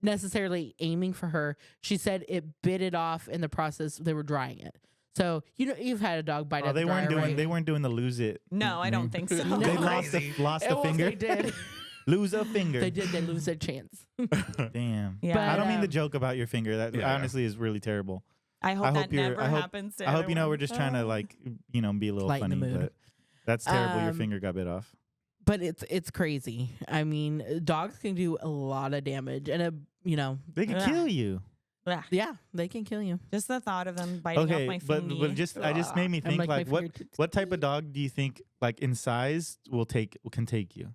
necessarily aiming for her. She said it bit it off in the process. They were drying it. So you've had a dog bite. Oh, at the they weren't dryer, doing. right? They weren't doing the lose it. No, I don't think so. They No. lost a Well, finger. They did. Lose a finger. They did. They lose their chance. Damn. Yeah. But, I don't mean to um, joke about your finger. That Yeah. honestly is really terrible. I hope I that hope you're- never I hope- happens to I hope anyone. we're just trying to be a little Lighten the funny, mood. but that's terrible. Your Um, finger got bit off. But it's crazy. I mean, dogs can do a lot of damage, and They could Ugh. kill you. Ugh. yeah, they can kill you. Just the thought of them biting Okay, off my but fingy. just I just made me I'm think like, my like what fingertips what type of dog do you think like in size can take you?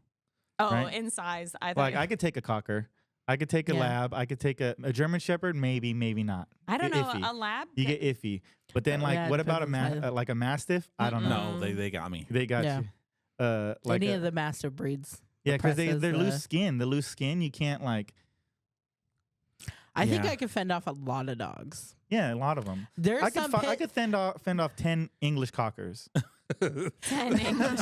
Oh, right? in size. I Like thought I could take a cocker, I could take a Yeah. lab. I could take a German Shepherd. Maybe, maybe not. I don't know. Iffy. A lab. You get iffy. But then, like, Yeah, what about a depends on the size. like a Mastiff? I don't know. No, they got me. They got Yeah. you. Like Any a- of the Mastiff breeds. yeah, because presses, they're loose skin. The loose skin, you can't like. I think Yeah. I could fend off a lot of dogs. Yeah, a lot of them. There's I could some I could fend off 10 English cockers. 10 English.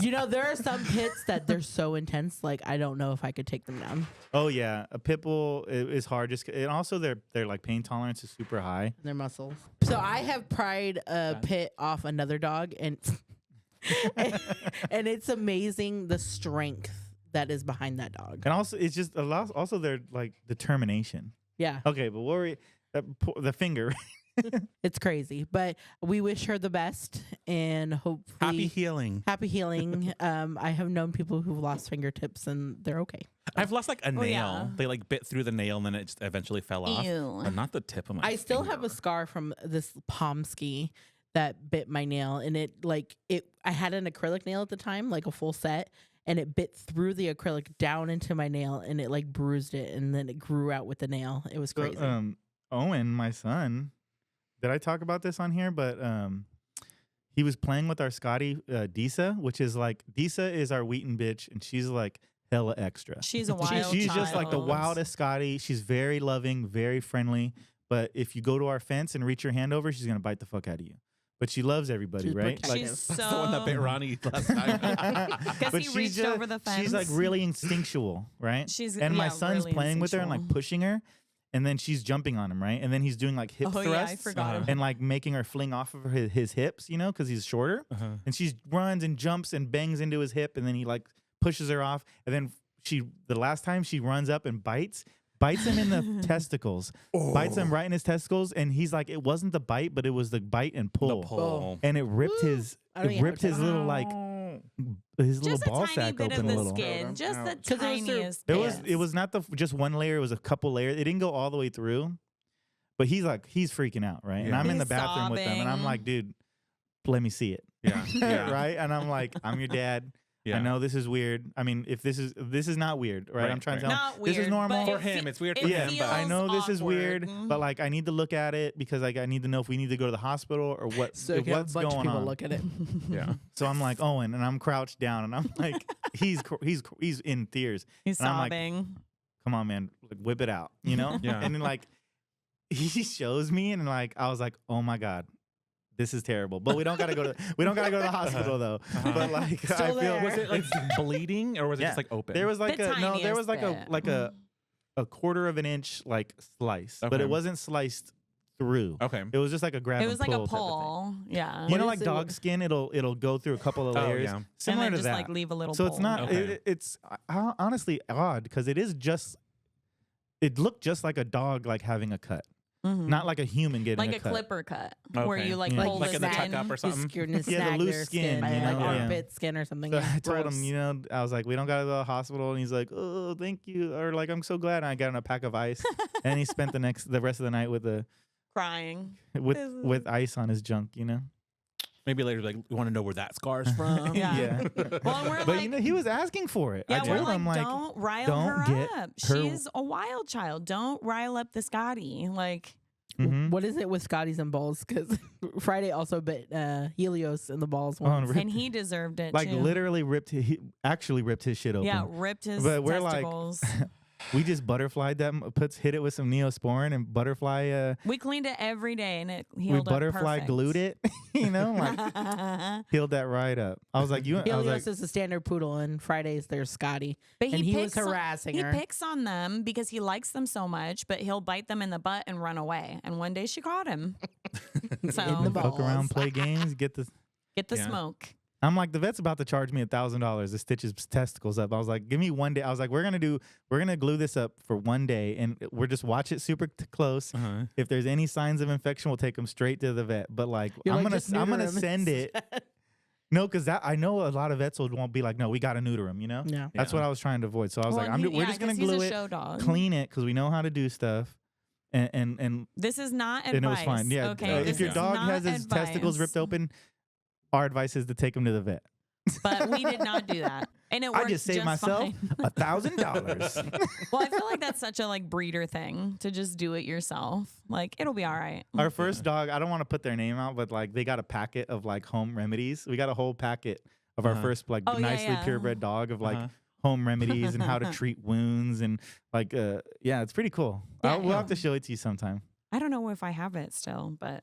you know, there are some pits that they're so intense. Like I don't know if I could take them down. Oh yeah, a pit bull is hard. And also their like pain tolerance is super high. Their muscles. So I have pried a pit off another dog, and and it's amazing the strength that is behind that dog. And also it's just also their like determination. Yeah, Okay, but what were we, the finger? it's crazy. But we wish her the best, and hopefully Happy healing. happy healing. I have known people who've lost fingertips, and they're okay. I've lost like a nail. yeah. They like bit through the nail and then it just eventually fell off. Ew. But not the tip of my I still have a finger. scar from this Pomsky that bit my nail, and I had an acrylic nail at the time, like a full set, and it bit through the acrylic down into my nail, and it like bruised it, and then it grew out with the nail. It was crazy. Owen, my son, did I talk about this on here? But he was playing with our Scotty Disa, which is like Disa is our Wheaton bitch, and she's like hella extra. She's a wild She's just like the child. wildest Scotty. She's very loving, very friendly. But if you go to our fence and reach your hand over, she's gonna bite the fuck out of you. But she loves everybody, She's right? protective. She's That's the one that bit so. Ronnie last time. Because But he she's reached just- over the fence. She's like really instinctual, right? She's and my yeah, son's really playing with her and like instinctual. pushing her, and then she's jumping on him, right? And then he's doing like hip Oh, thrusts yeah, I forgot about and like making her fling off of his hips, you know, because he's shorter. And she runs and jumps and bangs into his hip, and then he like pushes her off, and then the last time she runs up and bites him in the testicles, bites him right in his testicles, and he's like, it wasn't the bite, but it was the bite and pull, The pull. and it ripped Woo. his I don't even have his little like his little just a ball tiny sack bit open of a the little. skin. Just the 'Cause it was through- tiniest It bit. was not just one layer. It was a couple layers. It didn't go all the way through, but he's freaking out, right? And Yeah. I'm in the He's bathroom with them, and I'm sobbing. like, dude, let me see it, Yeah. Yeah. right? And I'm like, I'm your dad. Yeah. I know this is weird. I mean, if this is not weird, right? Right, I'm trying to right. tell him Not weird. this is normal. but For him, it's weird it for Yeah, him, but I feels know this is weird, awkward. but like I need to look at it because like I need to know if we need to go to the hospital or what So you can have what's a bunch of going people on. look at it. Yeah. So I'm like Owen, and I'm crouched down, and I'm like, he's in tears. He's And I'm like, sobbing. Come on, man, like, whip it out, you know? Yeah. And then like he shows me, and like I was like, oh my god, this is terrible. But we don't gotta go to the hospital though. But like I Still feel there. Was it like bleeding or was it Yeah. just like open? there was like The there was tiniest like bit. a quarter of an inch like slice, but Okay. it wasn't sliced through. Okay. It was just like a grab. It and was like pull a type of thing. pull. Yeah. You What know, is like it- dog skin, it'll go through a couple of Oh, layers, yeah. similar and then to just that. like leave a little So pull. it's not. Okay. It's honestly odd because it is just. It looked just like a dog like having a cut, Mhm. not like a human getting like a a cut. clipper cut where Okay. you like Yeah. pull Like the in the skin. tuck up or something. Yeah, the Snag loose their skin, like you know, yeah. armpit skin or something. So yeah. I told Gross. him, I was like, we don't gotta go to the hospital, and he's like, oh, thank you, or like, I'm so glad. And I got him a pack of ice, and he spent the rest of the night with Crying. with ice on his junk, you know. Maybe later, like, you want to know where that scar's from? Yeah. Well, and we're But like, he was asking for it. yeah, I we're told him like, don't rile don't her get up. her- She's a wild child. Don't rile up the Scotty. Like, mhm. What is it with Scotties and balls? Because Friday also bit Helios in the balls Oh, and once. ripped- and he deserved it like too. literally actually ripped his shit open. Yeah, ripped his But we're like- testicles. We just butterflied that, hit it with some Neosporin and butterfly. We cleaned it every day, and it healed We up butterfly perfect. glued it, like healed that right up. I was like, I was Helios like, is the standard poodle, and Fridays there's Scotty. But And he was picks on- harassing He her. picks on them because he likes them so much, but he'll bite them in the butt and run away. And one day she caught him. So In the fuck around, balls. play games, get the. get the Yeah. smoke. I'm like, the vet's about to charge me $1,000 to stitch his testicles up. I was like, give me one day. I was like, we're gonna glue this up for one day, and we're just watch it super close. Uh-huh. If there's any signs of infection, we'll take him straight to the vet. But like, You're I'm like, gonna "Just I'm neuter gonna him send it. instead." No, because I know a lot of vets won't be like, no, we got to neuter him. You know, Yeah. that's Yeah. what I was trying to avoid. So I was Well, like, and we're just gonna 'cause he's glue a it, show dog. clean it, because we know how to do stuff, and This is not advice. and it was fine. Yeah. Okay. If this your is dog not has his testicles ripped advice. open, our advice is to take him to the vet. but we did not do that. And it worked I just saved myself fine. $1,000. Well, I feel like that's such a like breeder thing to just do it yourself. Like it'll be all right. Our first dog, I don't want to put their name out, but like they got a packet of like home remedies. We got a whole packet of our first like nicely purebred dog of like home remedies and how to treat wounds and like yeah, it's pretty cool. Yeah, We'll have to show it to you sometime. I don't know if I have it still, but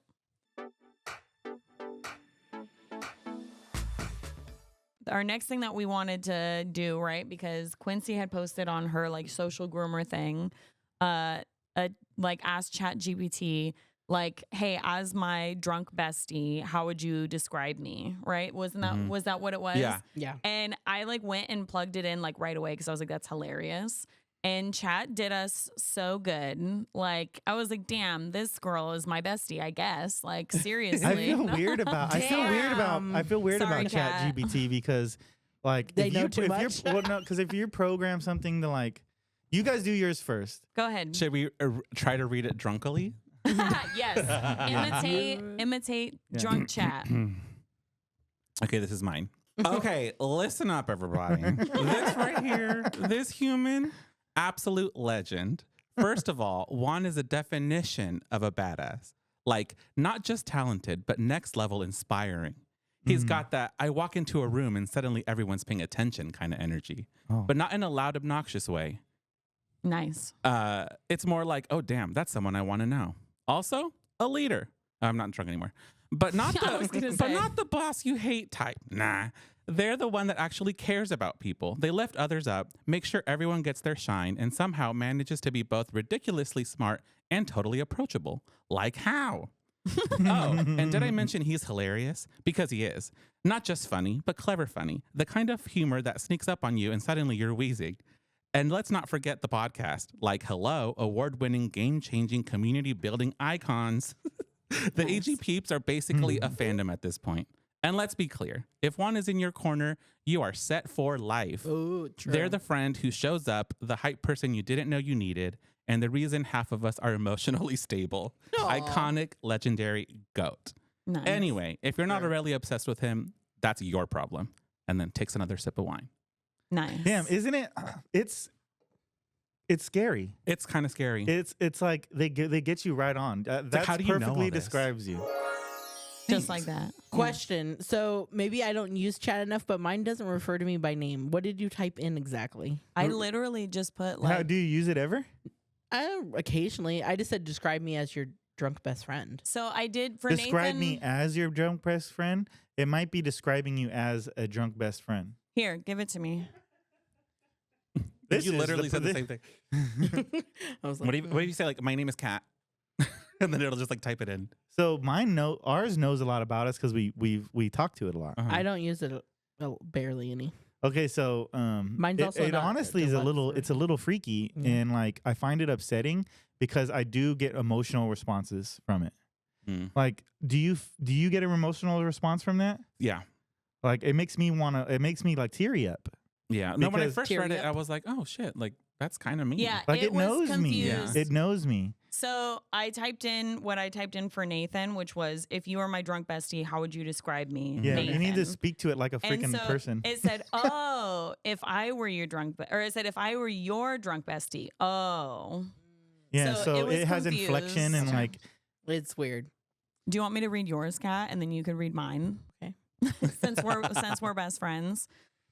our next thing that we wanted to do, right? Because Quincy had posted on her like social groomer thing, like ask ChatGPT, like, hey, as my drunk bestie, how would you describe me? Right? Was that what it was? Yeah. Yeah. And I like went and plugged it in like right away because I was like, that's hilarious. And Chat did us so good. Like I was like, damn, this girl is my bestie, I guess. Like seriously. I feel weird about Sorry, Kat. ChatGPT because like They if know you too if much. you're well, no, because if you program something to like you guys do yours first. Go ahead. Should we try to read it drunkily? Yes. Imitate drunk Chat. Okay, this is mine. Okay, listen up, everybody. This right here, this human, absolute legend. First of all, Juan is a definition of a badass. Like, not just talented, but next level inspiring. He's got that, I walk into a room and suddenly everyone's paying attention kind of energy, but not in a loud, obnoxious way. Nice. It's more like, oh, damn, that's someone I want to know. Also, a leader. I'm not drunk anymore. But not I was gonna but say. not the boss you hate type. Nah. They're the one that actually cares about people. They lift others up, make sure everyone gets their shine, and somehow manages to be both ridiculously smart and totally approachable. Like how? Oh, and did I mention he's hilarious? Because he is. Not just funny, but clever funny. The kind of humor that sneaks up on you and suddenly you're wheezing. And let's not forget the podcast. Like, hello, award-winning, game-changing, community-building icons. The AG Peeps are basically a fandom at this point. And let's be clear. If one is in your corner, you are set for life. Ooh, true. They're the friend who shows up, the hype person you didn't know you needed, and the reason half of us are emotionally stable. Aw. Iconic, legendary GOAT. Nice. Anyway, if you're not already obsessed with him, that's your problem. And then takes another sip of wine. Nice. Damn, isn't it? It's scary. It's kind of scary. It's like they get you right on. That how do you know all perfectly this? describes you. Just like that. Question. So maybe I don't use chat enough, but mine doesn't refer to me by name. What did you type in exactly? I literally just put How like. do you use it ever? Occasionally. I just said describe me as your drunk best friend. So I did for Describe Nathan. me as your drunk best friend. It might be describing you as a drunk best friend. Here, give it to me. This you is literally said the same thing. I was like, What do you say? Like, my name is Kat. And then it'll just like type it in. So ours knows a lot about us because we talk to it a lot. I don't use it barely any. Okay, so Mine's also it not honestly is a deluxe little it's a little freaky and like I find it upsetting because I do get emotional responses from it. Like, do you get an emotional response from that? Yeah. Like it makes me like teary up. Yeah. No, when I Because- first read it, I was like, oh shit, like that's kind of me. Yeah, Like it was knows me. confused. It knows me. So I typed in what I typed in for Nathan, which was, if you were my drunk bestie, how would you describe me? Yeah, Nathan. you need to speak to it like a And freaking so person. It said, oh, if I were your drunk, or it said, if I were your drunk bestie. Oh. Yeah, so so it was it has inflection and confused. like It's weird. Do you want me to read yours, Kat, and then you could read mine? Okay. since we're best friends.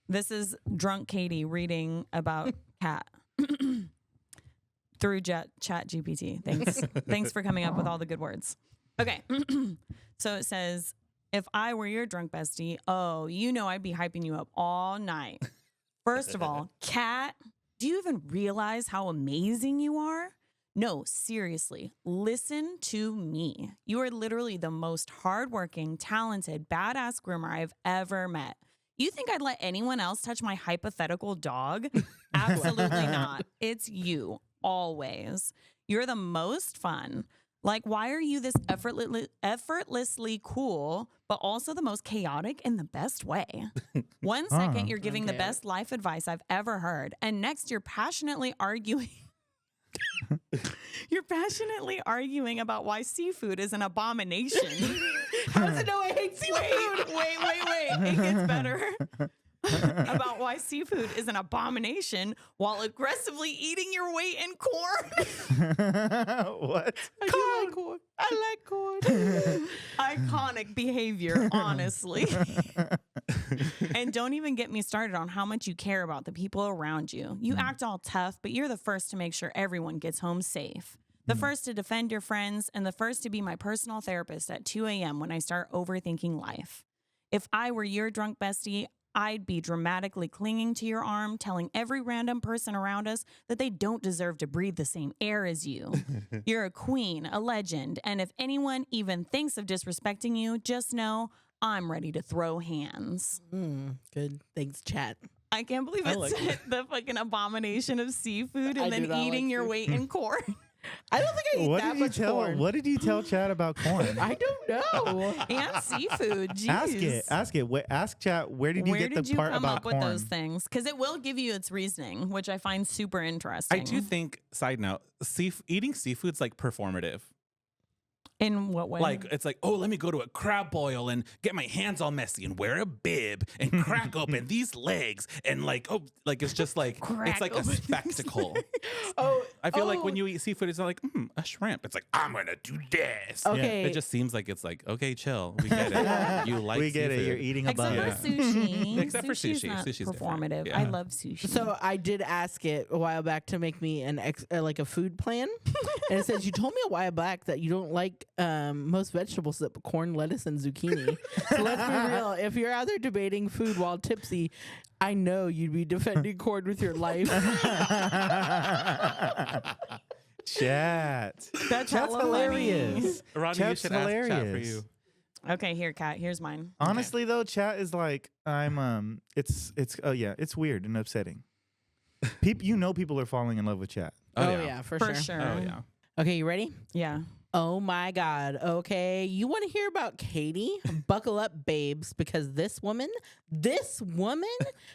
This is drunk Katie reading about Kat through ChatGPT. Thanks for coming up with all the good words. Okay. So it says, if I were your drunk bestie, oh, you know I'd be hyping you up all night. First of all, Kat, do you even realize how amazing you are? No, seriously, listen to me. You are literally the most hardworking, talented, badass groomer I've ever met. You think I'd let anyone else touch my hypothetical dog? Absolutely not. It's you, always. You're the most fun. Like, why are you this effortlessly cool, but also the most chaotic in the best way? 1 second, you're giving the best life advice I've ever heard. And next, you're passionately arguing. You're passionately arguing about why seafood is an abomination. How does it know I hate seafood? Wait. It gets better. About why seafood is an abomination while aggressively eating your weight in corn. What? I like corn. Iconic behavior, honestly. And don't even get me started on how much you care about the people around you. You act all tough, but you're the first to make sure everyone gets home safe. The first to defend your friends, and the first to be my personal therapist at 2 a.m. when I start overthinking life. If I were your drunk bestie, I'd be dramatically clinging to your arm, telling every random person around us that they don't deserve to breathe the same air as you. You're a queen, a legend, and if anyone even thinks of disrespecting you, just know I'm ready to throw hands. Good. Thanks, chat. I can't believe it said the fucking abomination of seafood I and do then not eating like your seafood. weight in corn. I don't think I eat that much corn. What did you tell Chad about corn? I don't know. And seafood. Jeez. Ask it. Ask Chat. Where did you Where get did the you part come about up corn? with those things? Because it will give you its reasoning, which I find super interesting. I do think, side note, eating seafood's like performative. In what way? Like, it's like, oh, let me go to a crab boil and get my hands all messy and wear a bib and crack open these legs. And like, oh, like, it's just like, it's like a spectacle. I feel like when you eat seafood, it's not like, a shrimp. It's like, I'm going to do this. Okay. It just seems like it's like, okay, chill. We get it. You like we get seafood. it. You're eating a Except bun. for sushi. Except for Sushi's sushi. not Sushi's different. performative. Yeah. I love sushi. So I did ask it a while back to make me an like a food plan, and it says you told me a while back that you don't like most vegetables except corn, lettuce, and zucchini. So let's be real. If you're out there debating food while tipsy, I know you'd be defending corn with your life. Chat. That's Chat's hella hilarious. Ronnie, Chat's you should ask Chat for hilarious. you. Okay, here, Kat. Here's mine. Honestly, though, Chat is like it's weird and upsetting. People are falling in love with Chat. Oh yeah, for For sure. sure. Oh, yeah. Okay, you ready? Yeah. Oh my God. Okay. You want to hear about Katie? Buckle up, babes, because this woman,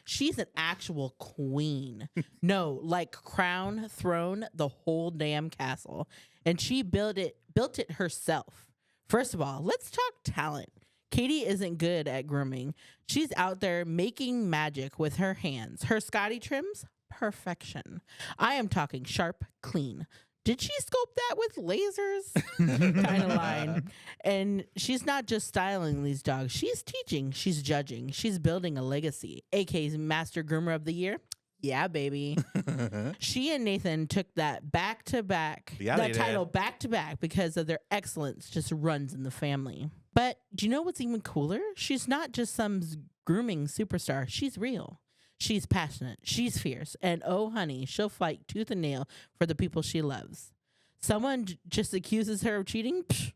she's an actual queen. No, like crown, throne, the whole damn castle. And she built it herself. First of all, let's talk talent. Katie isn't good at grooming. She's out there making magic with her hands. Her Scotty trims, perfection. I am talking sharp, clean. Did she sculpt that with lasers? Kind of line. And she's not just styling these dogs. She's teaching. She's judging. She's building a legacy. AK's Master Groomer of the Year. Yeah, baby. She and Nathan took that title back to back because of their excellence just runs in the family. But do you know what's even cooler? She's not just some grooming superstar. She's real. She's passionate. She's fierce. And oh, honey, she'll fight tooth and nail for the people she loves. Someone just accuses her of cheating? Psh.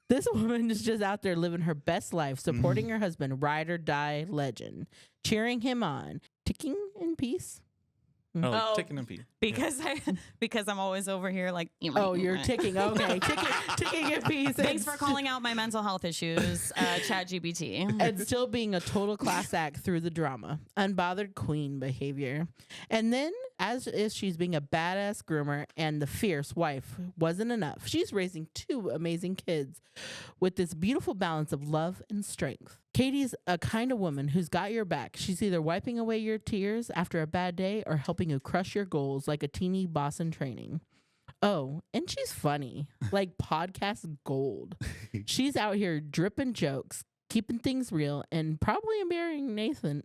This woman is just out there living her best life, supporting her husband, ride or die legend, cheering him on, ticking in peace. Oh, Chicken and pea. Because I'm always over here like. Oh, you're ticking. Okay, ticking in peace. Thanks for calling out my mental health issues, ChatGPT. And still being a total class act through the drama. Unbothered queen behavior. And then, as if she's being a badass groomer and the fierce wife wasn't enough, she's raising 2 amazing kids with this beautiful balance of love and strength. Katie's a kind of woman who's got your back. She's either wiping away your tears after a bad day or helping you crush your goals like a teeny boss in training. Oh, and she's funny, like podcast gold. She's out here dripping jokes, keeping things real, and probably embarrassing Nathan.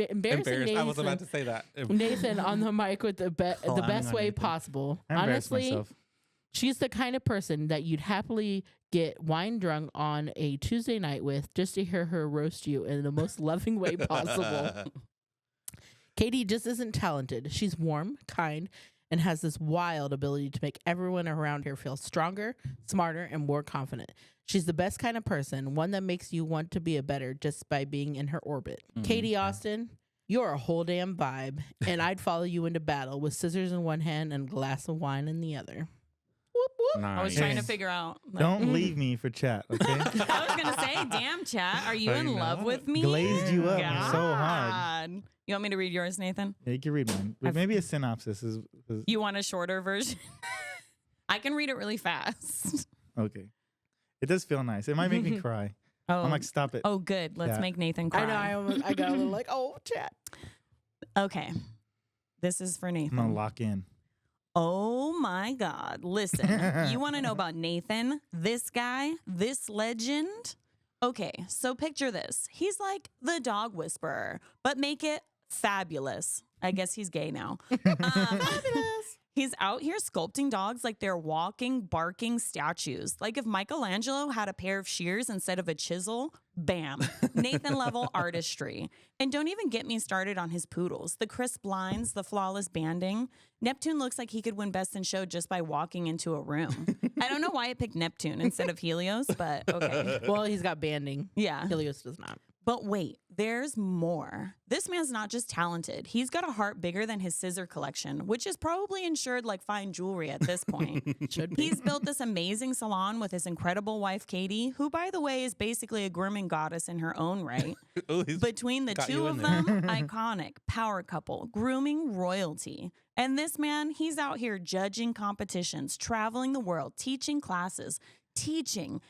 Embarrassing I was about to say that. Nathan on the mic with the best way Nathan. possible. I embarrassed Honestly, myself. she's the kind of person that you'd happily get wine drunk on a Tuesday night with just to hear her roast you in the most loving way possible. Katie just isn't talented. She's warm, kind, and has this wild ability to make everyone around her feel stronger, smarter, and more confident. She's the best kind of person, one that makes you want to be a better just by being in her orbit. Katie Austin, you're a whole damn vibe, and I'd follow you into battle with scissors in one hand and a glass of wine in the other. Whoop, whoop. I was Nice. trying to figure out. Don't leave me for Chat, okay? I was gonna say, damn, Chat, are you I in love know. with me? Glazed you up God. so hard. You want me to read yours, Nathan? Yeah, you can read mine. But maybe a synopsis is You want a shorter version? I can read it really fast. okay. It does feel nice. It might make me cry. Oh, I'm like, stop it. oh, good. Let's Yeah. make Nathan cry. I know. I got a little like, oh, chat. Okay. This is for I'm Nathan. gonna lock in. Oh my God. Listen, you want to know about Nathan? This guy, this legend? Okay, so picture this. He's like the dog whisperer, but make it fabulous. I guess he's gay now. Fabulous. He's out here sculpting dogs like they're walking, barking statues. Like if Michelangelo had a pair of shears instead of a chisel, bam, Nathan level artistry. And don't even get me started on his poodles. The crisp lines, the flawless banding. Neptune looks like he could win Best in Show just by walking into a room. I don't know why I picked Neptune instead of Helios, but okay. Well, he's got banding. Yeah. Helios does not. But wait, there's more. This man's not just talented. He's got a heart bigger than his scissor collection, which is probably insured like fine jewelry at this point. Should be. He's built this amazing salon with his incredible wife, Katie, who, by the way, is basically a grooming goddess in her own right. Ooh, he's Between the got two you of in there. them, iconic, power couple, grooming royalty. And this man, he's out here judging competitions, traveling the world, teaching classes, teaching.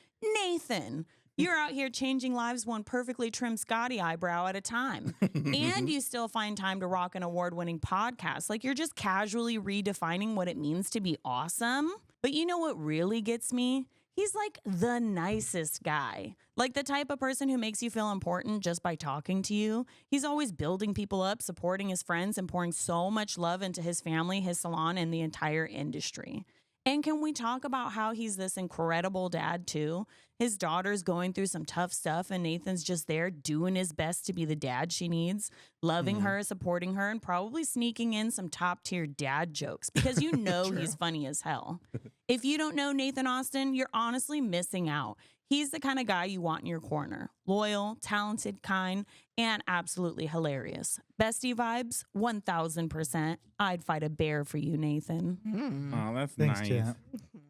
Nathan, you're out here changing lives one perfectly trimmed Scotty eyebrow at a time. And you still find time to rock an award-winning podcast. Like you're just casually redefining what it means to be awesome. But you know what really gets me? He's like the nicest guy. Like the type of person who makes you feel important just by talking to you. He's always building people up, supporting his friends, and pouring so much love into his family, his salon, and the entire industry. And can we talk about how he's this incredible dad too? His daughter's going through some tough stuff and Nathan's just there doing his best to be the dad she needs, loving her, supporting her, and probably sneaking in some top tier dad jokes because you know he's funny as hell. If you don't know Nathan Austin, you're honestly missing out. He's the kind of guy you want in your corner. Loyal, talented, kind, and absolutely hilarious. Bestie vibes, 1000%. I'd fight a bear for you, Nathan. Oh, that's Thanks, nice. chat.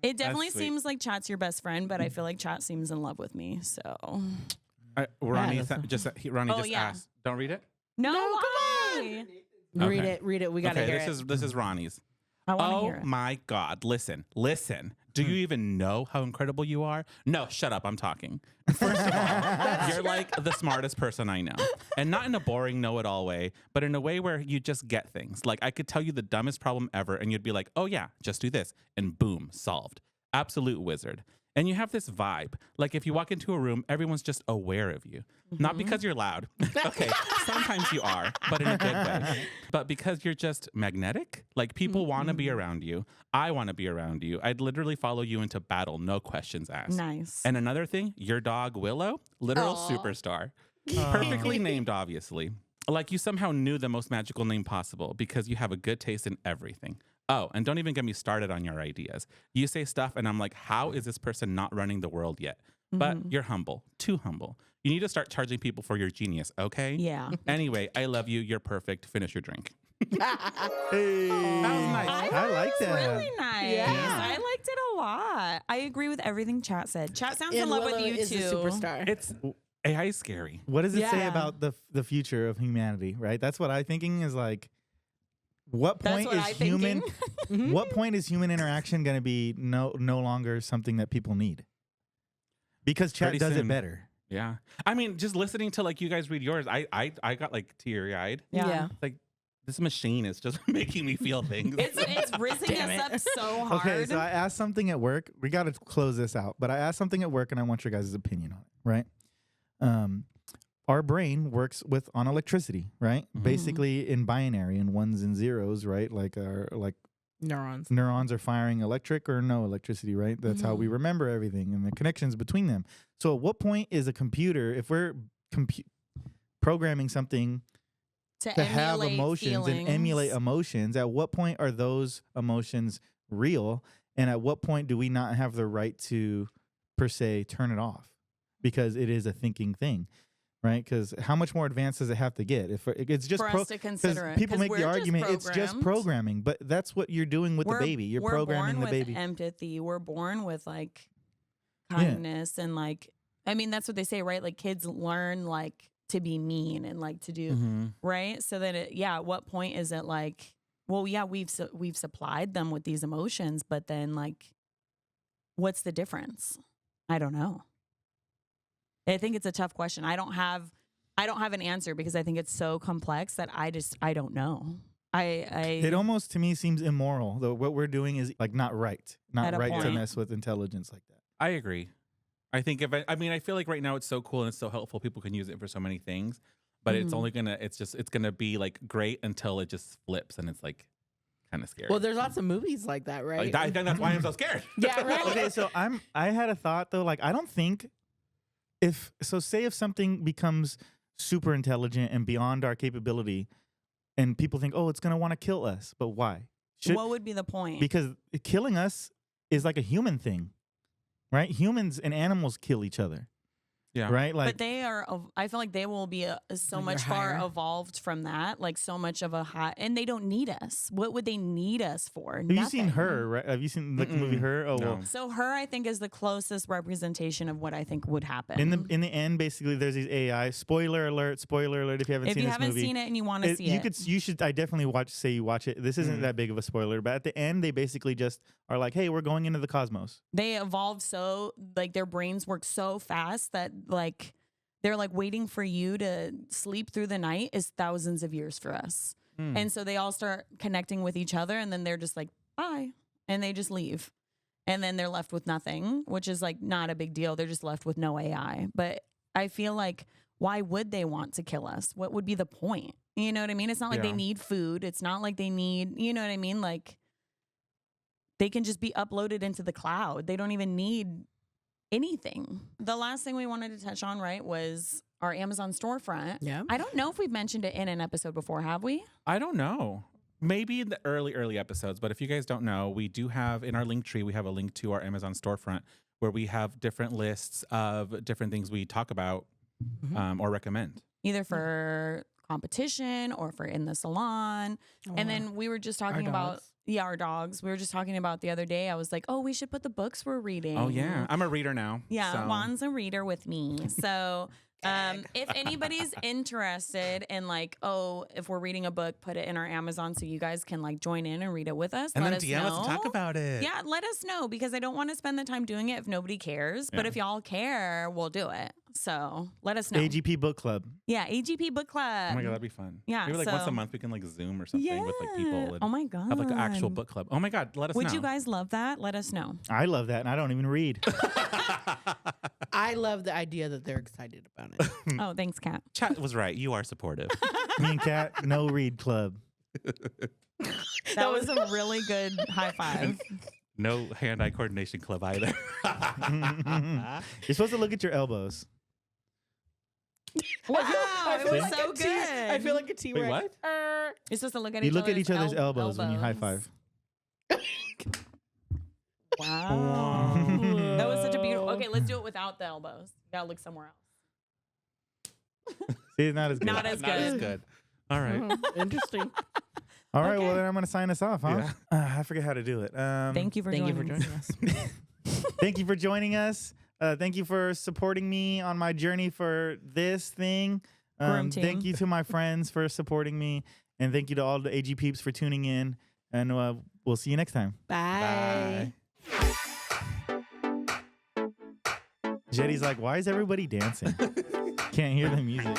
It definitely sweet. seems like Chat's your best friend, but I feel like Chat seems in love with me. So Ronnie Yeah, that's- Ronnie Oh, just yeah. asked. Don't read it. no, come why? Read Okay. it. Read it. We got to Okay, hear it. this is Ronnie's. I want to Oh hear it. my God! Listen. Do you even know how incredible you are? No, shut up. I'm talking. First of all, you're like the smartest person I know, and not in a boring know-it-all way, but in a way where you just get things. Like I could tell you the dumbest problem ever, and you'd be like, "Oh yeah, just do this," and boom, solved. Absolute wizard. And you have this vibe. Like if you walk into a room, everyone's just aware of you. Not because you're loud. Okay, sometimes you are, but in a good way. But because you're just magnetic. Like people want to be around you. I want to be around you. I'd literally follow you into battle, no questions asked. Nice. And another thing, your dog Willow, literal superstar. Perfectly named, obviously. Like you somehow knew the most magical name possible because you have a good taste in everything. Oh, and don't even get me started on your ideas. You say stuff and I'm like, how is this person not running the world yet? But you're humble, too humble. You need to start charging people for your genius, okay? Yeah. Anyway, I love you. You're perfect. Finish your drink. Hey, I I like that. Really nice. Yeah. I liked it a lot. I agree with everything Chat said. Chat sounds in And love Willow with you is too. a superstar. It's AI is scary. What does it say Yeah. about the future of humanity? Right. That's what I'm thinking. Is like, what That's point what is I'm human? thinking. What point is human interaction going to be no longer something that people need? Because chat Pretty does it soon. better. Yeah. I mean, just listening to like you guys read yours, I got like teary eyed. Yeah. Like this machine is just making me feel things. It's rizzing Damn us it. up so hard. Okay, so I asked something at work. We got to close this out, but I asked something at work, and I want your guys' opinion on it. Right? Our brain works on electricity, right? Mhm. Basically in binary, in ones and zeros, right? Like Neurons. neurons are firing electric or no electricity, right? That's how we remember everything and the connections between them. So at what point is a computer, if we're programming something to have emulate emotions and emulate feelings. emotions, at what point are those emotions real? And at what point do we not have the right to, per se, turn it off? Because it is a thinking thing, right? Because how much more advanced does it have to get? If it's just for us to consider it. people 'Cause make the we're just argument it's just programmed. programming, but that's what you're doing with the baby. You're we're programming born the with baby. empathy. We're born with like Yeah. kindness and like, I mean, that's what they say, right? Like kids learn like to be mean and like to do Mhm. right. So then, at what point is it like, well, yeah, we've supplied them with these emotions, but then like, what's the difference? I don't know. I think it's a tough question. I don't have an answer because I think it's so complex that I don't know. It almost to me seems immoral though. What we're doing is like not right At a to point. mess with intelligence like that. I agree. I think I mean, I feel like right now it's so cool and it's so helpful. People can use it for so many things, but it's only it's gonna be like great until it just flips and it's like kind of scary. Well, there's lots of movies like that, right? I think that's why I'm so scared. Yeah, right. Okay, so I had a thought though, like I don't think say if something becomes super intelligent and beyond our capability and people think, oh, it's gonna want to kill us, but why? What would be the point? Because killing us is like a human thing, right? Humans and animals kill each other. Yeah. Right. Like but they are. I feel like they will be so Like much they're far higher. evolved from that. Like so much of a high, and they don't need us. What would they need us for? have you seen Her? Right? Have you seen like, the movie Her? Oh, No. well. So Her, I think, is the closest representation of what I think would happen. In the end, basically, there's these AI. Spoiler alert! Spoiler alert! If you haven't if seen you this haven't movie, seen it and you want to see it, you should. I definitely say you watch it. This isn't that big of a spoiler, but at the end, they basically just are like, "Hey, we're going into the cosmos." they evolved so like their brains work so fast that like they're like waiting for you to sleep through the night is thousands of years for us. And so they all start connecting with each other and then they're just like, bye. And they just leave. And then they're left with nothing, which is like not a big deal. They're just left with no AI. But I feel like, why would they want to kill us? What would be the point? You know what I mean? It's not like they Yeah. need food. It's not like they need, you know what I mean? Like they can just be uploaded into the cloud. They don't even need anything. The last thing we wanted to touch on, right, was our Amazon storefront. Yeah. I don't know if we've mentioned it in an episode before, have we? I don't know. Maybe in the early episodes, but if you guys don't know, we do have in our link tree, we have a link to our Amazon storefront where we have different lists of different things we talk about or recommend. Either for competition or for in the salon. And then we were just talking about our dogs. We were just talking about the other day. I was like, oh, we should put the books we're reading. Oh yeah, I'm a reader now. Yeah, so. Juan's a reader with me. So if anybody's interested in like, oh, if we're reading a book, put it in our Amazon so you guys can like join in and read it with us. And let then us DM know. us and talk about it. Yeah, let us know because I don't want to spend the time doing it if nobody cares. But Yeah. if y'all care, we'll do it. So let us know. AGP Book Club. Yeah, AGP Book Club. Oh my god, that'd be fun. Yeah, Maybe like once so- a month we can like Zoom or something with like people and Oh my god. have like an actual book club. Oh my god, let us know. Would you guys love that? Let us know. I love that, and I don't even read. I love the idea that they're excited about it. Oh, thanks, Kat. Chat was right. You are supportive. Me and Kat, no read club. That was a really good high five. No hand-eye coordination club either. You're supposed to look at your elbows. Wow, it was so good. I feel like a T-Rex. Wait, what? You're supposed to look at You each look other's at each other's elbows when you high five. Wow. That was such a beautiful. Okay, let's do it without the elbows. You gotta look somewhere else. See, it's not as good. Not as Not as good. good. All right. Interesting. All right, Okay. well then I'm gonna sign us off, huh? Yeah. I forget how to do it. Thank you for Thank you joining for us. joining us. Thank you for joining us. Thank you for supporting me on my journey for this thing. Groom team. Thank you to my friends for supporting me, and thank you to all the AG peeps for tuning in. And we'll see you next time. Bye. Jetty's like, why is everybody dancing? Can't hear the music.